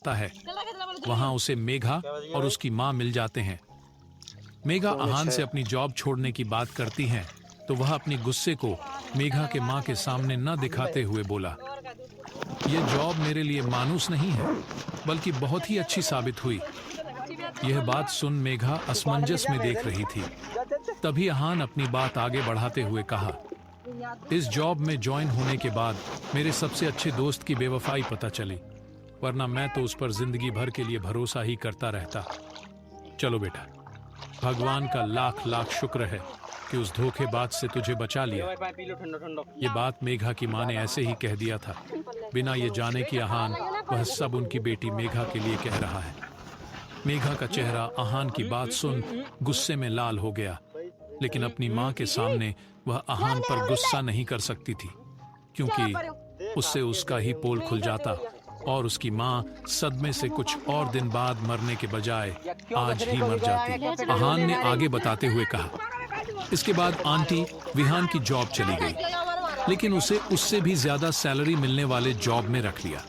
जाता है। वहां उसे मेघा और उसकी माँ मिल जाते हैं। मेघा अहान से अपनी जॉब छोड़ने की बात करती हैं, तो वह अपनी गुस्से को मेघा के माँ के सामने न दिखाते हुए बोला, यह जॉब मेरे लिए मानूस नहीं है, बल्कि बहुत ही अच्छी साबित हुई। यह बात सुन मेघा असमंजस में देख रही थी। तभी अहान अपनी बात आगे बढ़ाते हुए कहा, इस जॉब में ज्वाइन होने के बाद मेरे सबसे अच्छे दोस्त की बेवफाई पता चली, वरना मैं तो उस पर जिंदगी भर के लिए भरोसा ही करता रहता। चलो बेटा, भगवान का लाख लाख शुक्र है कि उस धोखेबाज से तुझे बचा लिया। ये बात मेघा की माँ ने ऐसे ही कह दिया था, बिना ये जाने कि अहान वह सब उनकी बेटी मेघा के लिए कह रहा है। मेघा का चेहरा अहान की बात सुन गुस्से में लाल हो गया, लेकिन अपनी माँ के सामने वह अहान पर गुस्सा नहीं कर सकती थी, क्योंकि उससे उसका ही पोल खुल जाता और उसकी माँ सदमे से कुछ और दिन बाद मरने के बजाय आज ही मर जाती। अहान ने आगे बताते हुए कहा, इसके बाद आंटी विहान की जॉब चली गई, लेकिन उसे उससे भी ज्यादा सैलरी मिलने वाले जॉब में रख लिया।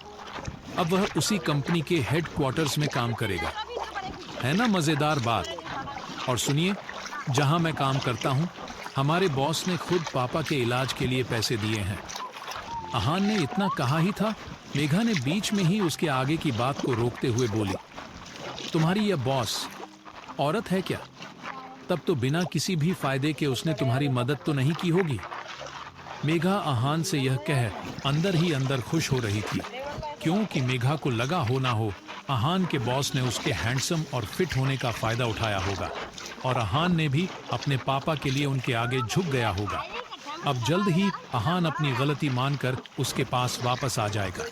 अब वह उसी कंपनी के हेडक्वार्टर्स में काम करेगा। है ना मजेदार बात? और सुनिए, जहां मैं काम करता हूं, हमारे बॉस ने खुद पापा के इलाज के लिए पैसे दिए हैं। अहान ने इतना कहा ही था, मेघा ने बीच में ही उसके आगे की बात को रोकते हुए बोली, तुम्हारी यह बॉस औरत है क्या? तब तो बिना किसी भी फायदे के उसने तुम्हारी मदद तो नहीं की होगी। मेघा अहान से यह कह अंदर ही अंदर खुश हो रही थी, क्योंकि मेघा को लगा हो ना हो अहान के बॉस ने उसके हैंडसम और फिट होने का फायदा उठाया होगा, और अहान ने भी अपने पापा के लिए उनके आगे झुक गया होगा। अब जल्द ही अहान अपनी गलती मानकर उसके पास वापस आ जाएगा।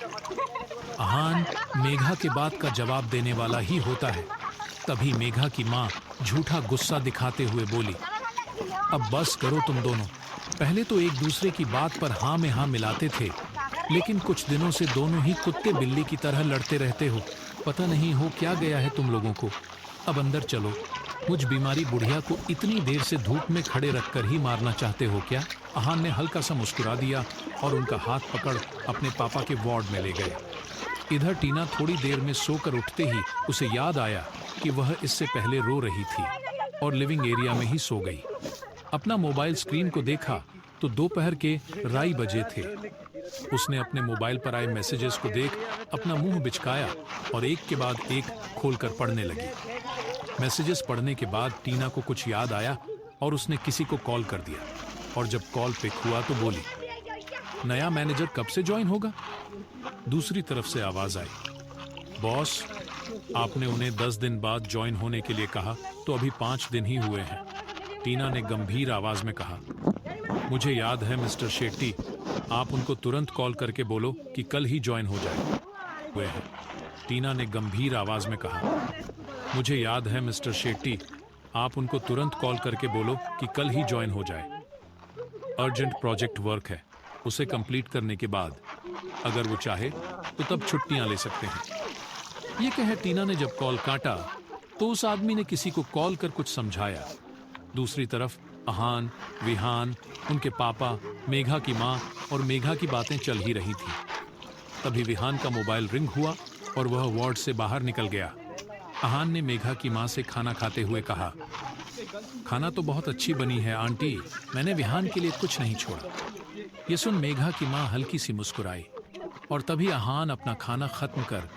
अहान मेघा के बात का जवाब देने वाला ही होता है। तभी मेघा की माँ झूठा गुस्सा दिखाते हुए बोली, अब बस करो तुम दोनों। पहले तो एक दूसरे की बात पर हाँ में हाँ मिलाते थे, लेकिन कुछ दिनों से दोनों ही कुत्ते बिल्ली की तरह लड़ते रहते हो। पता नहीं हो क्या गया है तुम लोगों को। अब अंदर चलो। मुझ बीमारी बुढ़िया को इतनी देर से धूप में खड़े रखकर ही मारना चाहते हो क्या? अहान ने हल्का सा मुस्कुरा दिया और उनका हाथ पकड़ अपने पापा के वार्ड में ले गए। इधर टीना थोड़ी देर में सोकर उठते ही उसे याद आया कि वह इससे पहले रो रही थी और लिविंग एरिया में ही सो गई। अपना मोबाइल स्क्रीन को देखा तो दोपहर के 2:30 बजे थे। उसने अपने मोबाइल पर आए मैसेजेस को देख अपना मुंह बिचकाया और एक के बाद एक खोलकर पढ़ने लगी। मैसेजेस पढ़ने के बाद टीना को कुछ याद आया और उसने किसी को कॉल कर दिया, और जब कॉल पिक हुआ तो बोली, नया मैनेजर कब से ज्वाइन होगा? दूसरी तरफ से आवाज आई, बॉस आपने उन्हें 10 दिन बाद ज्वाइन होने के लिए कहा, तो अभी 5 दिन ही हुए हैं। टीना ने गंभीर आवाज में कहा, मुझे याद है मिस्टर शेट्टी, आप उनको तुरंत कॉल करके बोलो कि कल ही ज्वाइन हो जाए हुए हैं। टीना ने गंभीर आवाज में कहा, मुझे याद है मिस्टर शेट्टी, आप उनको तुरंत कॉल करके बोलो कि कल ही ज्वाइन हो जाए। अर्जेंट प्रोजेक्ट वर्क है, उसे कंप्लीट करने के बाद अगर वो चाहे तो तब छुट्टियां ले सकते हैं। ये कह टीना ने जब कॉल काटा तो उस आदमी ने किसी को कॉल कर कुछ समझाया। दूसरी तरफ अहान, विहान, उनके पापा, मेघा की माँ और मेघा की बातें चल ही रही थी। तभी विहान का मोबाइल रिंग हुआ और वह वार्ड से बाहर निकल गया। अहान ने मेघा की माँ से खाना खाते हुए कहा, खाना तो बहुत अच्छी बनी है आंटी, मैंने विहान के लिए कुछ नहीं छोड़ा। ये सुन मेघा की माँ हल्की सी मुस्कुराई और तभी अहान अपना खाना खत्म कर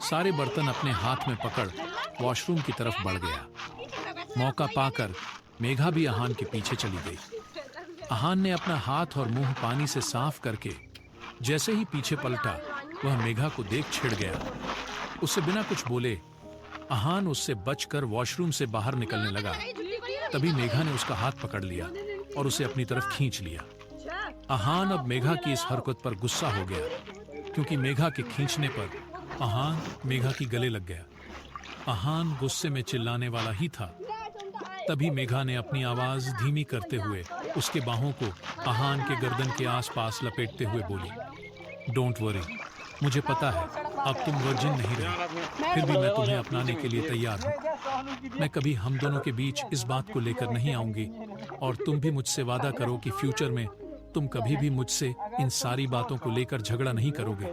सारे बर्तन अपने हाथ में पकड़ वॉशरूम की तरफ बढ़ गया। मौका पाकर मेघा भी अहान के पीछे चली गई। अहान ने अपना हाथ और मुंह पानी से साफ करके जैसे ही पीछे पलटा, वह मेघा को देख छिड़ गया। उससे बिना कुछ बोले अहान उससे बचकर वॉशरूम से बाहर निकलने लगा। तभी मेघा ने उसका हाथ पकड़ लिया और उसे अपनी तरफ खींच लिया। अहान अब मेघा की इस हरकत पर गुस्सा हो गया, क्योंकि मेघा के खींचने पर अहान मेघा की गले लग गया। अहान गुस्से में चिल्लाने वाला ही था। तभी मेघा ने अपनी आवाज धीमी करते हुए उसके बाहों को अहान के गर्दन के आसपास लपेटते हुए बोली, डोंट वरी, मुझे पता है अब तुम वर्जिन नहीं रहे, फिर भी मैं तुम्हें अपनाने के लिए तैयार हूँ। मैं कभी हम दोनों के बीच इस बात को लेकर नहीं आऊंगी, और तुम भी मुझसे वादा करो कि फ्यूचर में तुम कभी भी मुझसे इन सारी बातों को लेकर झगड़ा नहीं करोगे।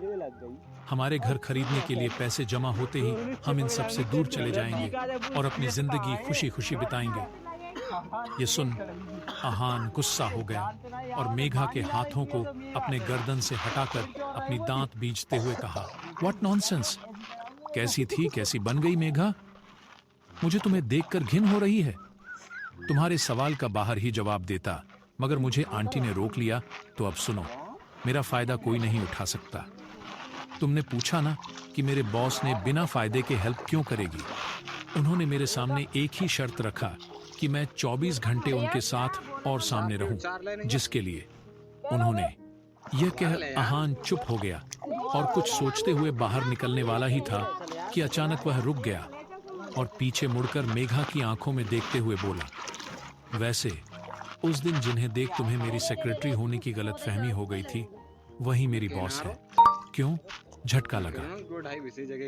हमारे घर खरीदने के लिए पैसे जमा होते ही हम इन सब से दूर चले जाएंगे और अपनी जिंदगी खुशी खुशी बिताएंगे। ये सुन आहान गुस्सा हो गया और मेघा के हाथों को अपने गर्दन से हटाकर अपनी दांत बींचते हुए कहा, व्हाट नॉनसेंस! कैसी थी, कैसी बन गई मेघा? मुझे तुम्हें देखकर घिन हो रही है। तुम्हारे सवाल का बाहर ही जवाब देता, मगर मुझे आंटी ने रोक लिया। तो अब सुनो, मेरा फायदा कोई नहीं उठा सकता। तुमने पूछा ना कि मेरे बॉस ने बिना फायदे के हेल्प क्यों करेगी। उन्होंने मेरे सामने एक ही शर्त रखा कि मैं 24 घंटे उनके साथ और सामने रहूं, जिसके लिए उन्होंने यह कह आहान चुप हो गया और कुछ सोचते हुए बाहर निकलने वाला ही था कि अचानक वह रुक गया और पीछे मुड़कर मेघा की आंखों में देखते हुए बोला, वैसे उस दिन जिन्हें देख तुम्हें मेरी सेक्रेटरी होने की गलतफहमी हो गई थी, वही मेरी बॉस है। क्यों? झटका लगा।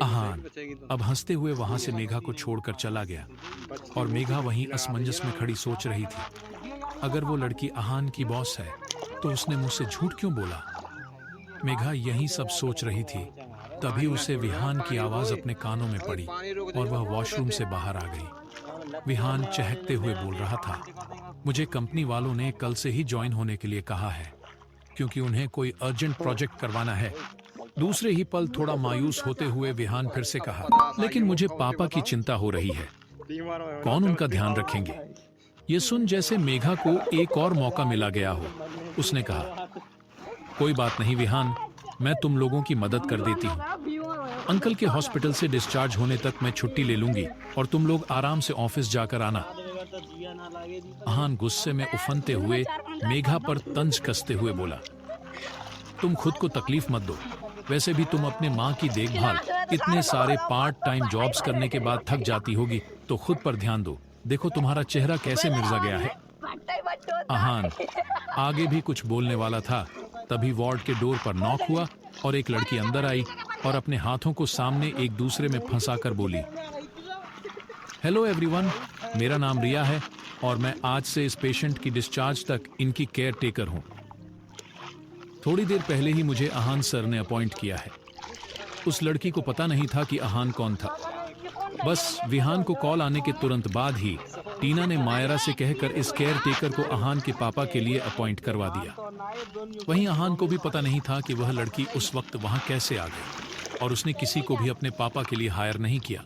आहान अब हंसते हुए वहां से मेघा को छोड़कर चला गया और मेघा वहीं असमंजस में खड़ी सोच रही थी, अगर वो लड़की आहान की बॉस है तो उसने मुझसे झूठ क्यों बोला? मेघा यही सब सोच रही थी, तभी उसे विहान की आवाज अपने कानों में पड़ी और वह वॉशरूम से बाहर आ गई। विहान चहकते हुए बोल रहा था, मुझे कंपनी वालों ने कल से ही ज्वाइन होने के लिए कहा है, क्योंकि उन्हें कोई अर्जेंट प्रोजेक्ट करवाना है। दूसरे ही पल थोड़ा मायूस होते हुए विहान फिर से कहा, लेकिन मुझे पापा की चिंता हो रही है, कौन उनका ध्यान रखेंगे? ये सुन जैसे मेघा को एक और मौका मिला गया हो, उसने कहा, कोई बात नहीं विहान, मैं तुम लोगों की मदद कर देती हूँ। अंकल के हॉस्पिटल से डिस्चार्ज होने तक मैं छुट्टी ले लूंगी और तुम लोग आराम से ऑफिस जाकर आना। आहान गुस्से में उफनते हुए मेघा पर तंज कसते हुए बोला, तुम खुद को तकलीफ मत दो, वैसे भी तुम अपने माँ की देखभाल इतने सारे पार्ट टाइम जॉब्स करने के बाद थक जाती होगी, तो खुद पर ध्यान दो। देखो तुम्हारा चेहरा कैसे मिर्जा गया है। आहान आगे भी कुछ बोलने वाला था, तभी वार्ड के डोर पर नॉक हुआ और एक लड़की अंदर आई और अपने हाथों को सामने एक दूसरे में फंसाकर बोली, हेलो एवरीवन, मेरा नाम रिया है और मैं आज से इस पेशेंट की डिस्चार्ज तक इनकी केयर टेकर हूँ। थोड़ी देर पहले ही मुझे आहान सर ने अपॉइंट किया है। उस लड़की को पता नहीं था कि आहान कौन था। बस विहान को कॉल आने के तुरंत बाद ही टीना ने मायरा से कहकर इस केयर टेकर को आहान के पापा के लिए अपॉइंट करवा दिया। वहीं आहान को भी पता नहीं था कि वह लड़की उस वक्त वहां कैसे आ गई और उसने किसी को भी अपने पापा के लिए हायर नहीं किया,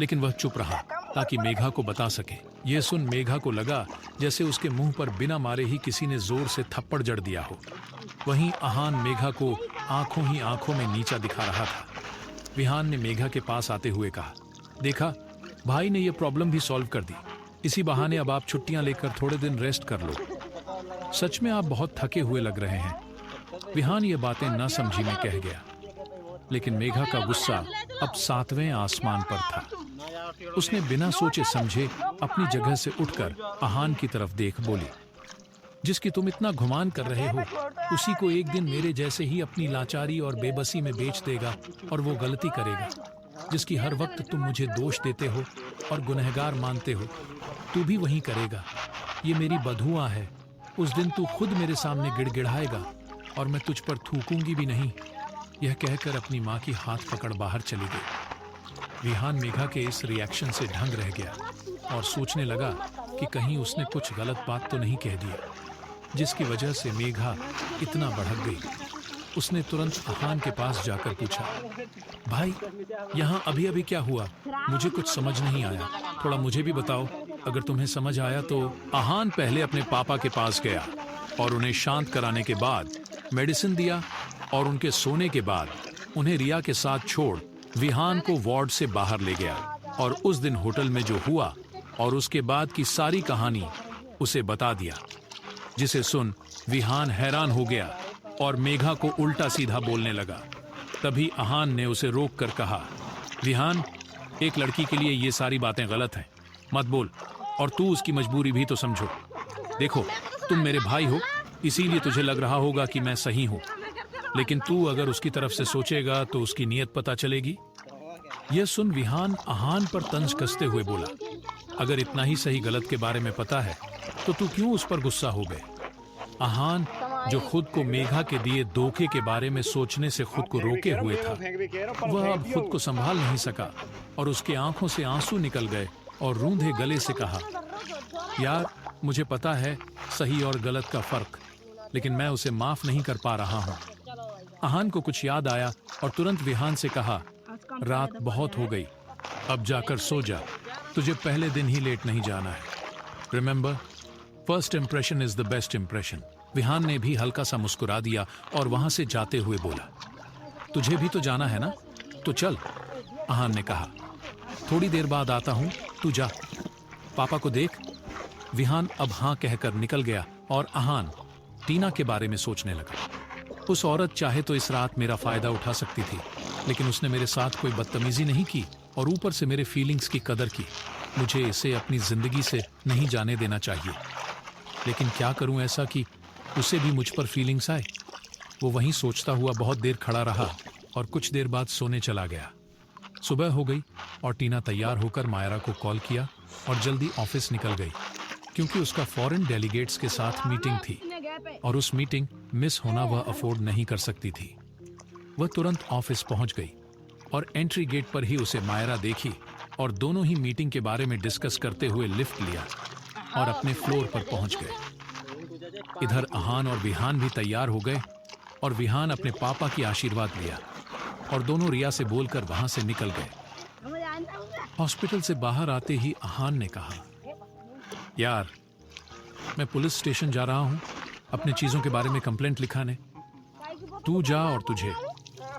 लेकिन वह चुप रहा ताकि मेघा को बता सके। यह सुन मेघा को लगा जैसे उसके मुंह पर बिना मारे ही किसी ने जोर से थप्पड़ जड़ दिया हो। वहीं आहान मेघा को आंखों ही आंखों में नीचा दिखा रहा था। विहान ने मेघा के पास आते हुए कहा, देखा, भाई ने यह प्रॉब्लम भी सॉल्व कर दी। इसी बहाने अब आप छुट्टियां लेकर थोड़े दिन रेस्ट कर लो। सच में आप बहुत थके हुए लग रहे हैं। विहान ये बातें न समझी में कह गया, लेकिन मेघा का गुस्सा अब 7वें आसमान पर था। उसने बिना सोचे समझे अपनी जगह से उठकर आहान की तरफ देख बोली, जिसकी तुम इतना गुमान कर रहे हो, उसी को एक दिन मेरे जैसे ही अपनी लाचारी और बेबसी में बेच देगा और वो गलती करेगा जिसकी हर वक्त तुम मुझे दोष देते हो और गुनहगार मानते हो, तू भी वही करेगा। ये मेरी बधुआ है। उस दिन तू खुद मेरे सामने गिड़गिड़ाएगा और मैं तुझ पर थूकूंगी भी नहीं। यह कहकर अपनी माँ की हाथ पकड़ बाहर चली गई। विहान मेघा के इस रिएक्शन से ढंग रह गया और सोचने लगा कि कहीं उसने कुछ गलत बात तो नहीं कह दिया, जिसकी वजह से मेघा इतना भड़क गई। उसने तुरंत आहान के पास जाकर पूछा, भाई यहाँ अभी अभी क्या हुआ? मुझे कुछ समझ नहीं आया, थोड़ा मुझे भी बताओ। अगर तुम्हें समझ आया तो। आहान पहले अपने पापा के पास गया और उन्हें शांत कराने के बाद मेडिसिन दिया और उनके सोने के बाद उन्हें रिया के साथ छोड़ विहान को वार्ड से बाहर ले गया और उस दिन होटल में जो हुआ और उसके बाद की सारी कहानी उसे बता दिया, जिसे सुन विहान हैरान हो गया और मेघा को उल्टा सीधा बोलने लगा। तभी आहान ने उसे रोक कर कहा, विहान, एक लड़की के लिए ये सारी बातें गलत हैं, मत बोल, और तू उसकी मजबूरी भी तो समझो। देखो, तुम मेरे भाई हो, इसीलिए तुझे लग रहा होगा कि मैं सही हूँ, लेकिन तू अगर उसकी तरफ से सोचेगा तो उसकी नीयत पता चलेगी। यह सुन विहान आहान पर तंज कसते हुए बोला, अगर इतना ही सही गलत के बारे में पता है तो तू क्यों उस पर गुस्सा हो गए? आहान जो खुद को मेघा के दिए धोखे के बारे में सोचने से खुद को रोके हुए था, वह अब खुद को संभाल नहीं सका और उसकी आंखों से आंसू निकल गए और रूंधे गले से कहा, यार मुझे पता है सही और गलत का फर्क, लेकिन मैं उसे माफ नहीं कर पा रहा हूँ। अहान को कुछ याद आया और तुरंत विहान से कहा, रात बहुत हो गई, अब जाकर सो जा, तुझे पहले दिन ही लेट नहीं जाना है। Remember, first impression is the best impression. Vihaan ने भी हल्का सा मुस्कुरा दिया और वहां से जाते हुए बोला, तुझे भी तो जाना है ना, तो चल। अहान ने कहा, थोड़ी देर बाद आता हूं, तू जा, पापा को देख। विहान अब हाँ कहकर निकल गया और अहान टीना के बारे में सोचने लगा। उस औरत चाहे तो इस रात मेरा फायदा उठा सकती थी, लेकिन उसने मेरे साथ कोई बदतमीजी नहीं की और ऊपर से मेरे फीलिंग्स की कदर की। मुझे इसे अपनी जिंदगी से नहीं जाने देना चाहिए, लेकिन क्या करूं ऐसा कि उसे भी मुझ पर फीलिंग्स आए। वो वहीं सोचता हुआ बहुत देर खड़ा रहा और कुछ देर बाद सोने चला गया। सुबह हो गई और टीना तैयार होकर मायरा को कॉल किया और जल्दी ऑफिस निकल गई, क्योंकि उसका फॉरेन डेलीगेट्स के साथ मीटिंग थी और उस मीटिंग मिस होना वह अफोर्ड नहीं कर सकती थी। वह तुरंत ऑफिस पहुंच गई और एंट्री गेट पर ही उसे मायरा देखी और दोनों ही मीटिंग के बारे में डिस्कस करते हुए लिफ्ट लिया और अपने फ्लोर पर पहुंच गए। इधर अहान और विहान भी तैयार हो गए और विहान अपने पापा की आशीर्वाद लिया और दोनों रिया से बोलकर वहां से निकल गए। हॉस्पिटल से बाहर आते ही अहान ने कहा, यार मैं पुलिस स्टेशन जा रहा हूं अपने चीजों के बारे में कंप्लेंट लिखाने, तू जा और तुझे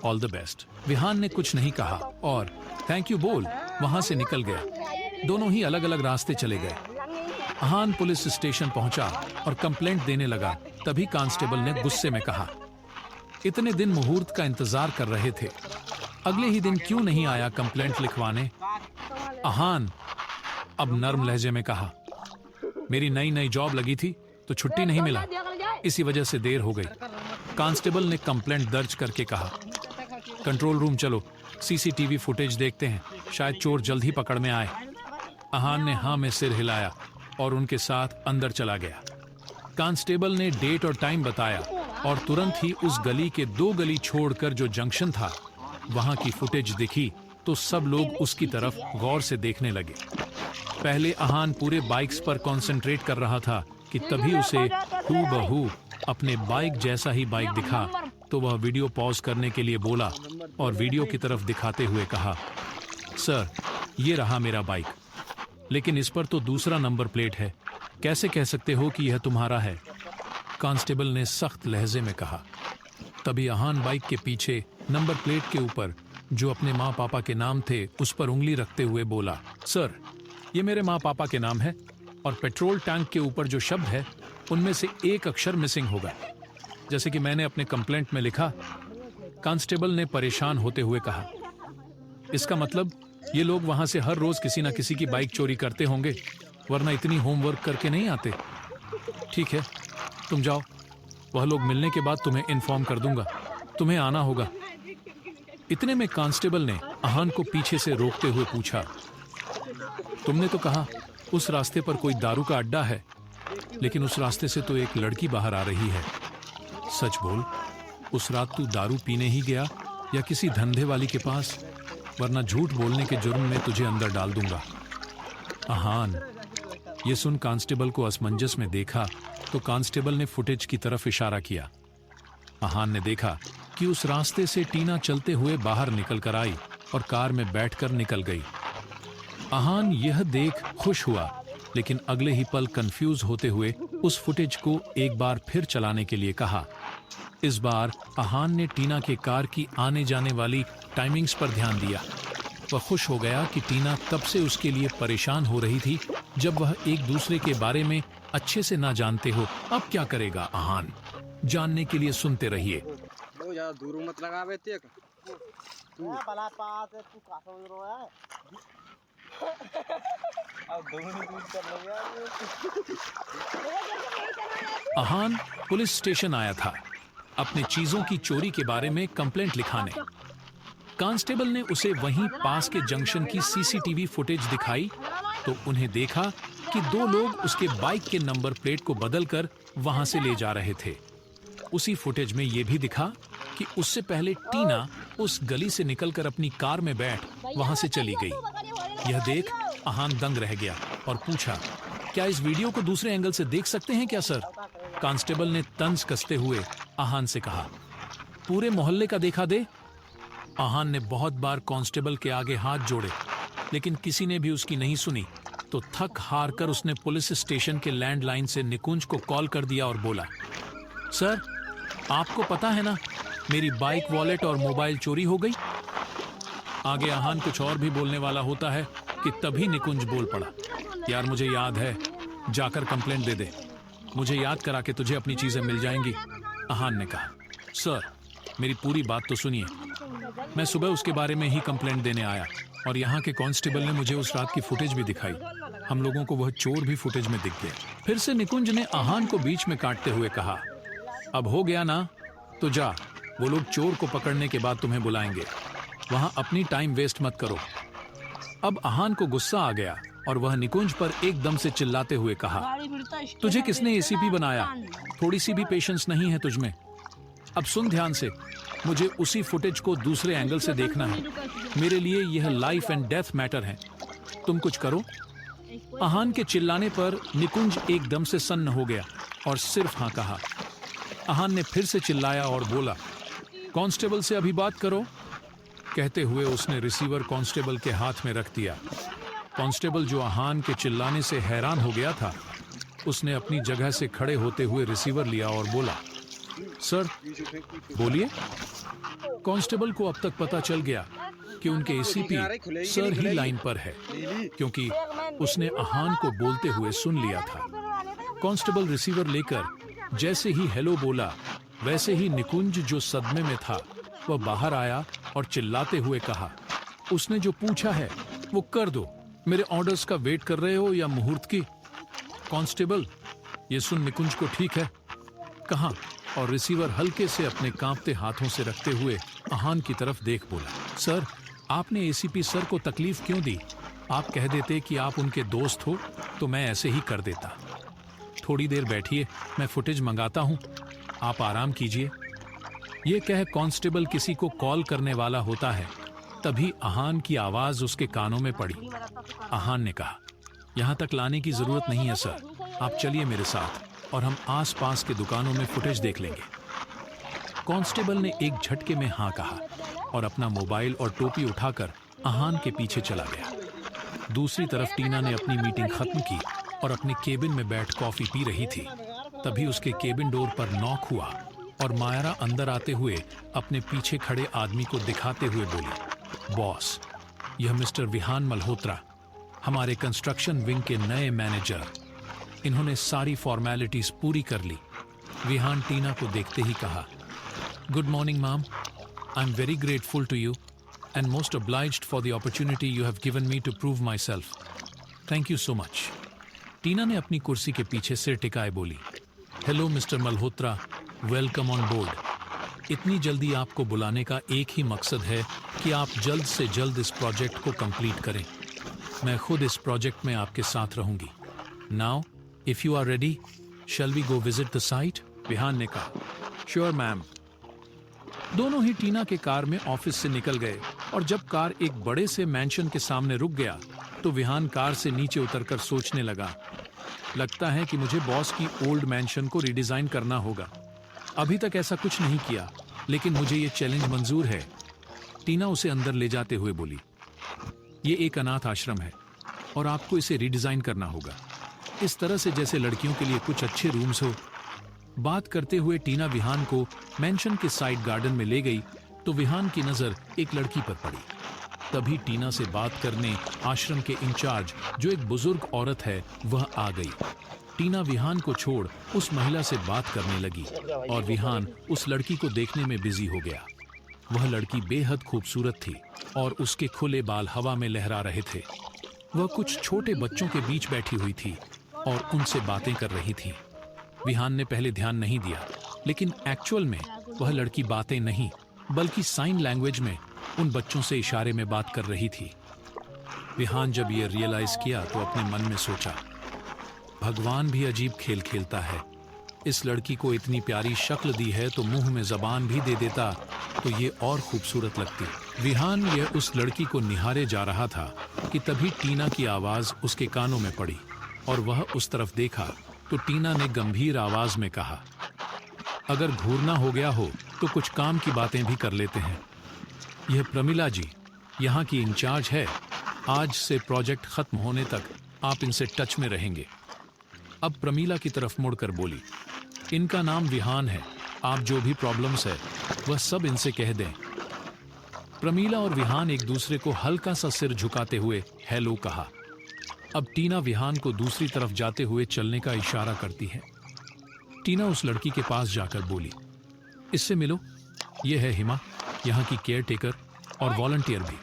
ऑल द बेस्ट। विहान ने कुछ नहीं कहा और थैंक यू बोल वहां से निकल गया। दोनों ही अलग अलग रास्ते चले गए। अहान पुलिस स्टेशन पहुंचा और कंप्लेंट देने लगा। तभी कांस्टेबल ने गुस्से में कहा, इतने दिन मुहूर्त का इंतजार कर रहे थे, अगले ही दिन क्यों नहीं आया कंप्लेंट लिखवाने? अहान अब नर्म लहजे में कहा, मेरी नई नई जॉब लगी थी तो छुट्टी नहीं मिला, इसी वजह से देर हो गई। कांस्टेबल ने कंप्लेंट दर्ज करके कहा, कंट्रोल रूम चलो, सीसीटीवी फुटेज देखते हैं, शायद चोर जल्द ही पकड़ में आए। अहान ने हाँ में सिर हिलाया और उनके साथ अंदर चला गया। कांस्टेबल ने डेट और टाइम बताया और तुरंत ही उस गली के 2 गली छोड़कर जो जंक्शन था वहां की फुटेज दिखी तो सब लोग उसकी तरफ गौर से देखने लगे। पहले अहान पूरे बाइक्स पर कंसंट्रेट कर रहा था कि तभी उसे हूबहू अपने बाइक जैसा ही बाइक दिखा तो वह वीडियो पॉज करने के लिए बोला और वीडियो की तरफ दिखाते हुए कहा, सर ये रहा मेरा बाइक, लेकिन इस पर तो दूसरा नंबर प्लेट है, कैसे कह सकते हो कि यह तुम्हारा है? कांस्टेबल ने सख्त लहजे में कहा। तभी अहान बाइक के पीछे नंबर प्लेट के ऊपर जो अपने माँ पापा के नाम थे उस पर उंगली रखते हुए बोला, सर ये मेरे माँ पापा के नाम है और पेट्रोल टैंक के ऊपर जो शब्द है उनमें से एक अक्षर मिसिंग होगा, जैसे कि मैंने अपने कंप्लेंट में लिखा। कांस्टेबल ने परेशान होते हुए कहा, इसका मतलब ये लोग वहां से हर रोज किसी ना किसी की बाइक चोरी करते होंगे, वरना इतनी होमवर्क करके नहीं आते। ठीक है तुम जाओ, वह लोग मिलने के बाद तुम्हें इन्फॉर्म कर दूंगा, तुम्हें आना होगा। इतने में कांस्टेबल ने अहान को पीछे से रोकते हुए पूछा, तुमने तो कहा उस रास्ते पर कोई दारू का अड्डा है, लेकिन उस रास्ते से तो एक लड़की बाहर आ रही है, सच बोल, उस रात तू दारू पीने ही गया या किसी धंधे वाली के पास, वरना झूठ बोलने के जुर्म में तुझे अंदर डाल दूंगा। अहान ये सुन कांस्टेबल को असमंजस में देखा तो कांस्टेबल ने फुटेज की तरफ इशारा किया। अहान ने देखा कि उस रास्ते से टीना चलते हुए बाहर निकल कर आई और कार में बैठकर निकल गई। अहान यह देख खुश हुआ, लेकिन अगले ही पल कंफ्यूज होते हुए उस फुटेज को एक बार फिर चलाने के लिए कहा। इस बार अहान ने टीना के कार की आने जाने वाली टाइमिंग्स पर ध्यान दिया। वह खुश हो गया कि टीना तब से उसके लिए परेशान हो रही थी जब वह एक दूसरे के बारे में अच्छे से ना जानते हो। अब क्या करेगा अहान, जानने के लिए सुनते रहिए। दूर मत लगावे तेक तू भला पास है, तू का समझ रहा है? अब दोनों दूर कर लोगे। अहान पुलिस स्टेशन आया था अपने चीजों की चोरी के बारे में कंप्लेंट लिखाने। कांस्टेबल ने उसे वहीं पास के जंक्शन की सीसीटीवी फुटेज दिखाई तो उन्हें देखा कि 2 लोग उसके बाइक के नंबर प्लेट को बदलकर वहां से ले जा रहे थे। उसी फुटेज में ये भी दिखा कि उससे पहले टीना उस गली से निकलकर अपनी कार में बैठ वहां से चली गई। यह देख आहान दंग रह गया और पूछा, क्या इस वीडियो को दूसरे एंगल से देख सकते हैं क्या सर? कांस्टेबल ने तंज कसते हुए आहान से कहा, पूरे मोहल्ले का देखा दे। आहान ने बहुत बार कांस्टेबल के आगे हाथ जोड़े, लेकिन किसी ने भी उसकी नहीं सुनी। तो थक हार कर उसने पुलिस स्टेशन के लैंडलाइन से निकुंज को कॉल कर दिया और बोला, सर आपको पता है ना, मेरी बाइक, वॉलेट और मोबाइल चोरी हो गई। आगे आहान कुछ और भी बोलने वाला होता है कि तभी निकुंज बोल पड़ा, यार मुझे याद है, जाकर कंप्लेंट दे दे, मुझे याद करा के तुझे अपनी चीजें मिल जाएंगी। आहान ने कहा, सर मेरी पूरी बात तो सुनिए, मैं सुबह उसके बारे में ही कंप्लेंट देने आया और यहाँ के कांस्टेबल ने मुझे उस रात की फुटेज भी दिखाई। हम लोगों को वह चोर भी फुटेज में दिख गया। फिर से निकुंज ने आहान को बीच में काटते हुए कहा, अब हो गया ना, तो जा, वो लोग चोर को पकड़ने के बाद तुम्हें बुलाएंगे, वहां अपनी टाइम वेस्ट मत करो। अब आहान को गुस्सा आ गया और वह निकुंज पर एकदम से चिल्लाते हुए कहा, तुझे किसने एसीपी बनाया? थोड़ी सी भी पेशेंस नहीं है तुझमें? अब सुन ध्यान से, मुझे उसी फुटेज को दूसरे एंगल से देखना है। मेरे लिए यह लाइफ एंड डेथ मैटर है, तुम कुछ करो। आहान के चिल्लाने पर निकुंज एकदम से सन्न हो गया और सिर्फ हाँ कहा। आहान ने फिर से चिल्लाया और बोला, कांस्टेबल से अभी बात करो। कहते हुए उसने रिसीवर कांस्टेबल के हाथ में रख दिया। कांस्टेबल जो आहान के चिल्लाने से हैरान हो गया था, उसने अपनी जगह से खड़े होते हुए रिसीवर लिया और बोला, सर बोलिए। कांस्टेबल को अब तक पता चल गया कि उनके एसीपी सर ही लाइन पर है, क्योंकि उसने आहान को बोलते हुए सुन लिया था। कांस्टेबल रिसीवर लेकर जैसे ही हेलो बोला, वैसे ही निकुंज जो सदमे में था वह बाहर आया और चिल्लाते हुए कहा, उसने जो पूछा है वो कर दो, मेरे ऑर्डर्स का वेट कर रहे हो या मुहूर्त की? कांस्टेबल ये सुन निकुंज को ठीक है कहा और रिसीवर हल्के से अपने कांपते हाथों से रखते हुए आहान की तरफ देख बोला, सर आपने एसीपी सर को तकलीफ क्यों दी? आप कह देते कि आप उनके दोस्त हो तो मैं ऐसे ही कर देता। थोड़ी देर बैठिए, मैं फुटेज मंगाता हूं, आप आराम कीजिए। ये कह कांस्टेबल किसी को कॉल करने वाला होता है, तभी आहान की आवाज उसके कानों में पड़ी। आहान ने कहा, यहां तक लाने की जरूरत नहीं है सर, आप चलिए मेरे साथ और हम आसपास के दुकानों में फुटेज देख लेंगे। कांस्टेबल ने एक झटके में हाँ कहा और अपना मोबाइल और टोपी उठाकर आहान के पीछे चला गया। दूसरी तरफ टीना ने अपनी मीटिंग खत्म की और अपने केबिन में बैठ कॉफी पी रही थी। तभी उसके केबिन डोर पर नॉक हुआ और मायरा अंदर आते हुए अपने पीछे खड़े आदमी को दिखाते हुए बोली, बॉस यह मिस्टर विहान मल्होत्रा, हमारे कंस्ट्रक्शन विंग के नए मैनेजर। इन्होंने सारी फॉर्मेलिटीज पूरी कर ली। विहान टीना को देखते ही कहा, good morning ma'am, I am very grateful to you and most obliged for the opportunity you have given me to prove my self. Thank you so much. Tina ने अपनी कुर्सी के पीछे सिर टिकाए बोली, hello mister Malhotra, welcome on board. इतनी जल्दी आपको बुलाने का एक ही मकसद है कि आप जल्द से जल्द इस प्रोजेक्ट को कंप्लीट करें। मैं खुद इस प्रोजेक्ट में आपके साथ रहूंगी। Now if you are ready, shall we go visit the site? Vihaan ने कहा, श्योर मैम। दोनों ही टीना के कार में ऑफिस से निकल गए और जब कार एक बड़े से मैंशन के सामने रुक गया तो विहान कार से नीचे उतरकर सोचने लगा, लगता है कि मुझे बॉस की ओल्ड मैंशन को रिडिजाइन करना होगा। अभी तक ऐसा कुछ नहीं किया, लेकिन मुझे ये चैलेंज मंजूर है। टीना उसे अंदर ले जाते हुए बोली, ये एक अनाथ आश्रम है और आपको इसे रिडिजाइन करना होगा, इस तरह से जैसे लड़कियों के लिए कुछ अच्छे रूम्स हो। बात करते हुए टीना विहान को मैंशन के साइड गार्डन में ले गई तो विहान की नजर एक लड़की पर पड़ी। तभी टीना से बात करने आश्रम के इंचार्ज, जो एक बुजुर्ग औरत है, वह आ गई। टीना विहान को छोड़ उस महिला से बात करने लगी और विहान उस लड़की को देखने में बिजी हो गया। वह लड़की बेहद खूबसूरत थी और उसके खुले बाल हवा में लहरा रहे थे। वह कुछ छोटे बच्चों के बीच बैठी हुई थी और उनसे बातें कर रही थी। विहान ने पहले ध्यान नहीं दिया, लेकिन एक्चुअल में वह लड़की बातें नहीं बल्कि साइन लैंग्वेज में उन बच्चों से इशारे में बात कर रही थी। विहान जब ये रियलाइज किया तो अपने मन में सोचा, भगवान भी अजीब खेल खेलता है। इस लड़की को इतनी प्यारी शक्ल दी है तो मुंह में जबान भी दे देता तो ये और खूबसूरत लगती। विहान यह उस लड़की को निहारे जा रहा था कि तभी टीना की आवाज उसके कानों में पड़ी और वह उस तरफ देखा तो टीना ने गंभीर आवाज में कहा, अगर घूरना हो गया हो तो कुछ काम की बातें भी कर लेते हैं। यह प्रमिला जी यहाँ की इंचार्ज है। आज से प्रोजेक्ट खत्म होने तक आप इनसे टच में रहेंगे। अब प्रमिला की तरफ मुड़कर बोली, इनका नाम विहान है, आप जो भी प्रॉब्लम्स है वह सब इनसे कह दें। प्रमिला और विहान एक दूसरे को हल्का सा सिर झुकाते हुए हेलो कहा। अब टीना विहान को दूसरी तरफ जाते हुए चलने का इशारा करती है। टीना उस लड़की के पास जाकर बोली, इससे मिलो, यह है हिमा, यहाँ की केयर टेकर और वॉलंटियर भी।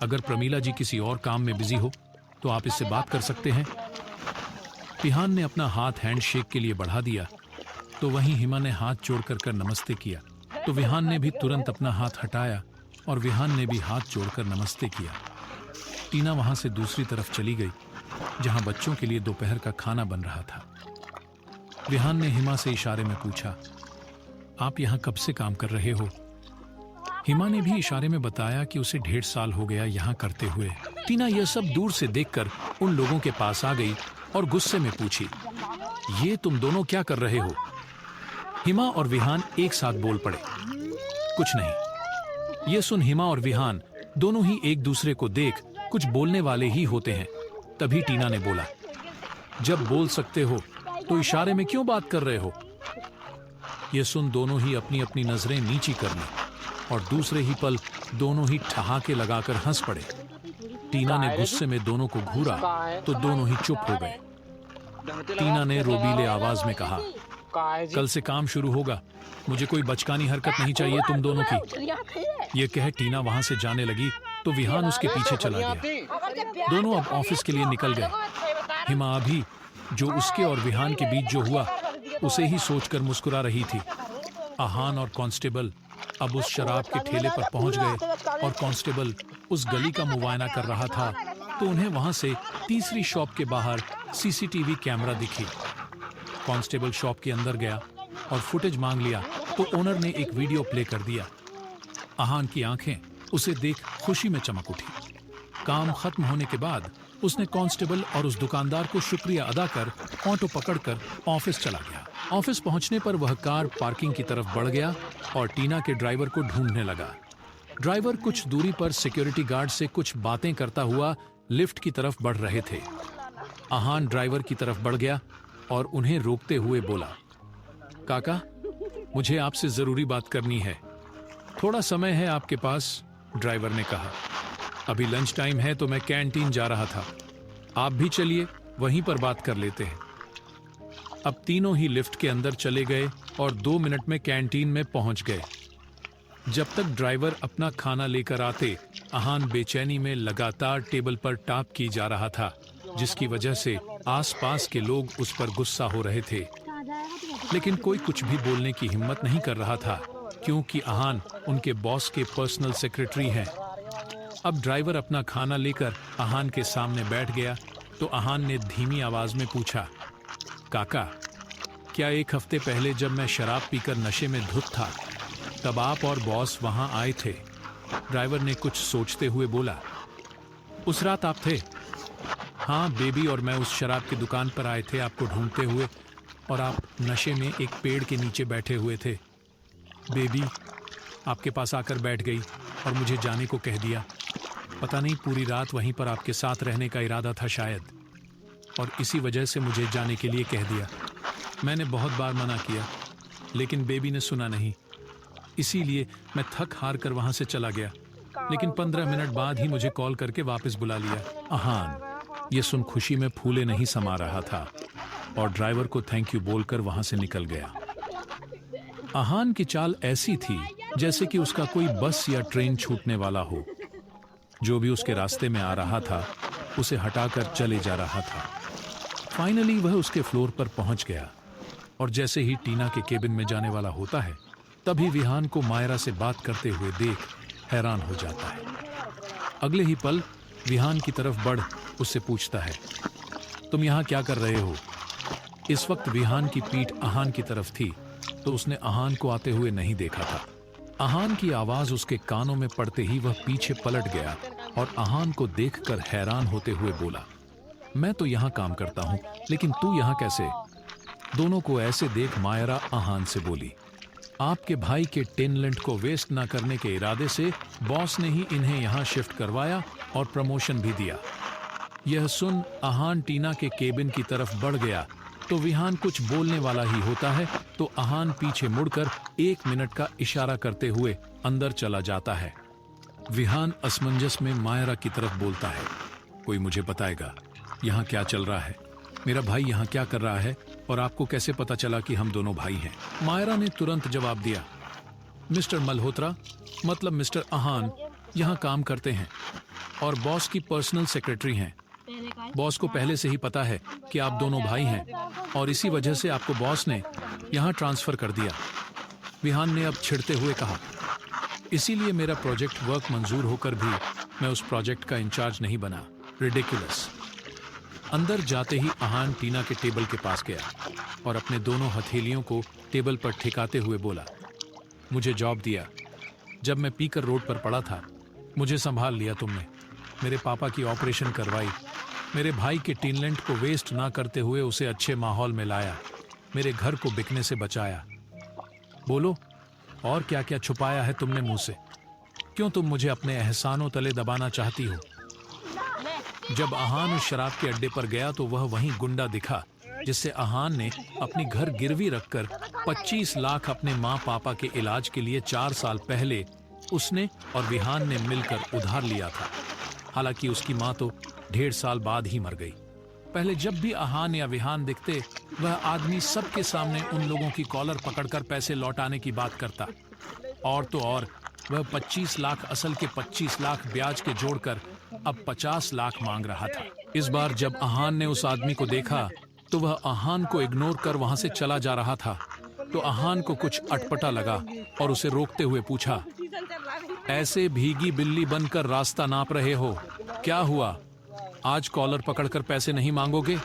अगर प्रमिला जी किसी और काम में बिजी हो तो आप इससे बात कर सकते हैं। विहान ने अपना हाथ हैंडशेक के लिए बढ़ा दिया तो वहीं हिमा ने हाथ जोड़कर कर नमस्ते किया तो विहान ने भी तुरंत अपना हाथ हटाया और विहान ने भी हाथ जोड़कर नमस्ते किया। टीना वहां से दूसरी तरफ चली गई जहां बच्चों के लिए दोपहर का खाना बन रहा था। विहान ने हिमा से इशारे में पूछा, आप यहाँ कब से काम कर रहे हो? हिमा ने भी इशारे में बताया कि उसे 1.5 साल हो गया यहाँ करते हुए। टीना यह सब दूर से देखकर उन लोगों के पास आ गई और गुस्से में पूछी, ये तुम दोनों क्या कर रहे हो? हिमा और विहान एक साथ बोल पड़े, कुछ नहीं। ये सुन हिमा और विहान दोनों ही एक दूसरे को देख कुछ बोलने वाले ही होते हैं। तभी टीना ने बोला, जब बोल सकते हो तो इशारे में क्यों बात कर रहे हो? ये सुन दोनों ही अपनी अपनी नजरें नीची कर ली और दूसरे ही पल दोनों ही ठहाके लगाकर हंस पड़े। टीना ने गुस्से में दोनों को घूरा तो दोनों ही चुप हो गए। टीना ने रोबीले आवाज में कहा, कल से काम शुरू होगा, मुझे कोई बचकानी हरकत नहीं चाहिए तुम दोनों की। ये कह टीना वहां से जाने लगी तो विहान उसके पीछे चला गया। दोनों अब ऑफिस के लिए निकल गए। हिमा अभी जो उसके और विहान के बीच जो हुआ उसे ही सोचकर मुस्कुरा रही थी। आहान और कांस्टेबल अब उस शराब के ठेले पर पहुंच गए और कांस्टेबल उस गली का मुआयना कर रहा था तो उन्हें वहां से तीसरी शॉप के बाहर सीसीटीवी कैमरा दिखी। कांस्टेबल शॉप के अंदर गया और फुटेज मांग लिया तो ओनर ने एक वीडियो प्ले कर दिया। आहान की आंखें उसे देख खुशी में चमक उठी। काम खत्म होने के बाद उसने कांस्टेबल और उस दुकानदार को शुक्रिया अदा कर ऑटो पकड़कर ऑफिस चला गया। ऑफिस पहुंचने पर वह कार पार्किंग की तरफ बढ़ गया और टीना के ड्राइवर को ढूंढने लगा। ड्राइवर कुछ दूरी पर सिक्योरिटी गार्ड से कुछ बातें करता हुआ लिफ्ट की तरफ बढ़ रहे थे। आहान ड्राइवर की तरफ बढ़ गया और उन्हें रोकते हुए बोला, काका, मुझे आपसे जरूरी बात करनी है, थोड़ा समय है आपके पास? ड्राइवर ने कहा, अभी लंच टाइम है तो मैं कैंटीन जा रहा था, आप भी चलिए, वहीं पर बात कर लेते हैं। अब तीनों ही लिफ्ट के अंदर चले गए और 2 मिनट में कैंटीन में पहुंच गए। जब तक ड्राइवर अपना खाना लेकर आते, आहान बेचैनी में लगातार टेबल पर टाप की जा रहा था, जिसकी वजह से आसपास के लोग उस पर गुस्सा हो रहे थे। लेकिन कोई कुछ भी बोलने की हिम्मत नहीं कर रहा था क्योंकि आहान उनके बॉस के पर्सनल सेक्रेटरी हैं। अब ड्राइवर अपना खाना लेकर आहान के सामने बैठ गया तो आहान ने धीमी आवाज में पूछा, काका, क्या 1 हफ्ते पहले जब मैं शराब पीकर नशे में धुत था तब आप और बॉस वहां आए थे? ड्राइवर ने कुछ सोचते हुए बोला, उस रात आप थे? हाँ, बेबी और मैं उस शराब की दुकान पर आए थे आपको ढूंढते हुए और आप नशे में एक पेड़ के नीचे बैठे हुए थे। बेबी आपके पास आकर बैठ गई और मुझे जाने को कह दिया। पता नहीं पूरी रात वहीं पर आपके साथ रहने का इरादा था शायद, और इसी वजह से मुझे जाने के लिए कह दिया। मैंने बहुत बार मना किया लेकिन बेबी ने सुना नहीं, इसीलिए मैं थक हार कर वहां से चला गया, लेकिन 15 मिनट बाद ही मुझे कॉल करके वापस बुला लिया। आहान ये सुन खुशी में फूले नहीं समा रहा था और ड्राइवर को थैंक यू बोलकर वहां से निकल गया। आहान की चाल ऐसी थी जैसे कि उसका कोई बस या ट्रेन छूटने वाला हो। जो भी उसके रास्ते में आ रहा था उसे हटाकर चले जा रहा था। फाइनली वह उसके फ्लोर पर पहुंच गया और जैसे ही टीना के केबिन में जाने वाला होता है तभी विहान को मायरा से बात करते हुए देख हैरान हो जाता है। अगले ही पल विहान की तरफ बढ़ उससे पूछता है, तुम यहाँ क्या कर रहे हो? इस वक्त विहान की पीठ आहान की तरफ थी, तो उसने आहान को आते हुए नहीं देखा था। आहान की आवाज उसके कानों में पड़ते ही वह पीछे पलट गया और आहान को देखकर हैरान होते हुए बोला, मैं तो यहाँ काम करता हूँ, लेकिन तू यहाँ कैसे? दोनों को ऐसे देख मायरा आहान से बोली, आपके भाई के टेनलेंट को वेस्ट ना करने के इरादे से बॉस ने ही इन्हें यहाँ शिफ्ट करवाया और प्रमोशन भी दिया। यह सुन आहान टीना के केबिन की तरफ बढ़ गया, तो विहान कुछ बोलने वाला ही होता है, तो आहान पीछे मुड़कर 1 मिनट का इशारा करते हुए अंदर चला जाता है। विहान असमंजस में मायरा की तरफ बोलता है, कोई मुझे बताएगा यहाँ क्या चल रहा है? मेरा भाई यहाँ क्या कर रहा है और आपको कैसे पता चला कि हम दोनों भाई हैं? मायरा ने तुरंत जवाब दिया, मिस्टर मल्होत्रा मतलब मिस्टर आहान यहाँ काम करते हैं और बॉस की पर्सनल सेक्रेटरी हैं। बॉस को पहले से ही पता है कि आप दोनों भाई हैं और इसी वजह से आपको बॉस ने यहाँ ट्रांसफर कर दिया। विहान ने अब छिड़ते हुए कहा, इसीलिए मेरा प्रोजेक्ट वर्क मंजूर होकर भी मैं उस प्रोजेक्ट का इंचार्ज नहीं बना। रिडिकुलस। अंदर जाते ही आहान टीना के टेबल के पास गया और अपने दोनों हथेलियों को टेबल पर ठिकाते हुए बोला, मुझे जॉब दिया। जब मैं पीकर रोड पर पड़ा था, मुझे संभाल लिया तुमने। मेरे पापा की ऑपरेशन करवाई, मेरे भाई के टीनलेंट को वेस्ट ना करते हुए उसे अच्छे माहौल में लाया, मेरे घर को बिकने से बचाया। बोलो, और क्या क्या छुपाया है तुमने मुंह से? क्यों तुम मुझे अपने एहसानों तले दबाना चाहती हो? जब आहान उस शराब के अड्डे पर गया तो वह वहीं गुंडा दिखा जिससे आहान ने अपनी घर गिरवी रखकर 25 लाख अपने माँ पापा के इलाज के लिए 4 साल पहले उसने और विहान ने मिलकर उधार लिया था। हालांकि उसकी माँ तो 1.5 साल बाद ही मर गई। पहले जब भी आहान या विहान दिखते, वह आदमी सबके सामने उन लोगों की कॉलर पकड़कर पैसे लौटाने की बात करता। और तो और वह 25 लाख असल के 25 लाख ब्याज के जोड़कर अब 50 लाख मांग रहा था। इस बार जब आहान ने उस आदमी को देखा तो वह आहान को इग्नोर कर वहां से चला जा रहा था, तो आहान को कुछ अटपटा लगा और उसे रोकते हुए पूछा, ऐसे भीगी बिल्ली बनकर रास्ता नाप रहे हो, क्या हुआ? आज कॉलर पकड़कर पैसे नहीं मांगोगे?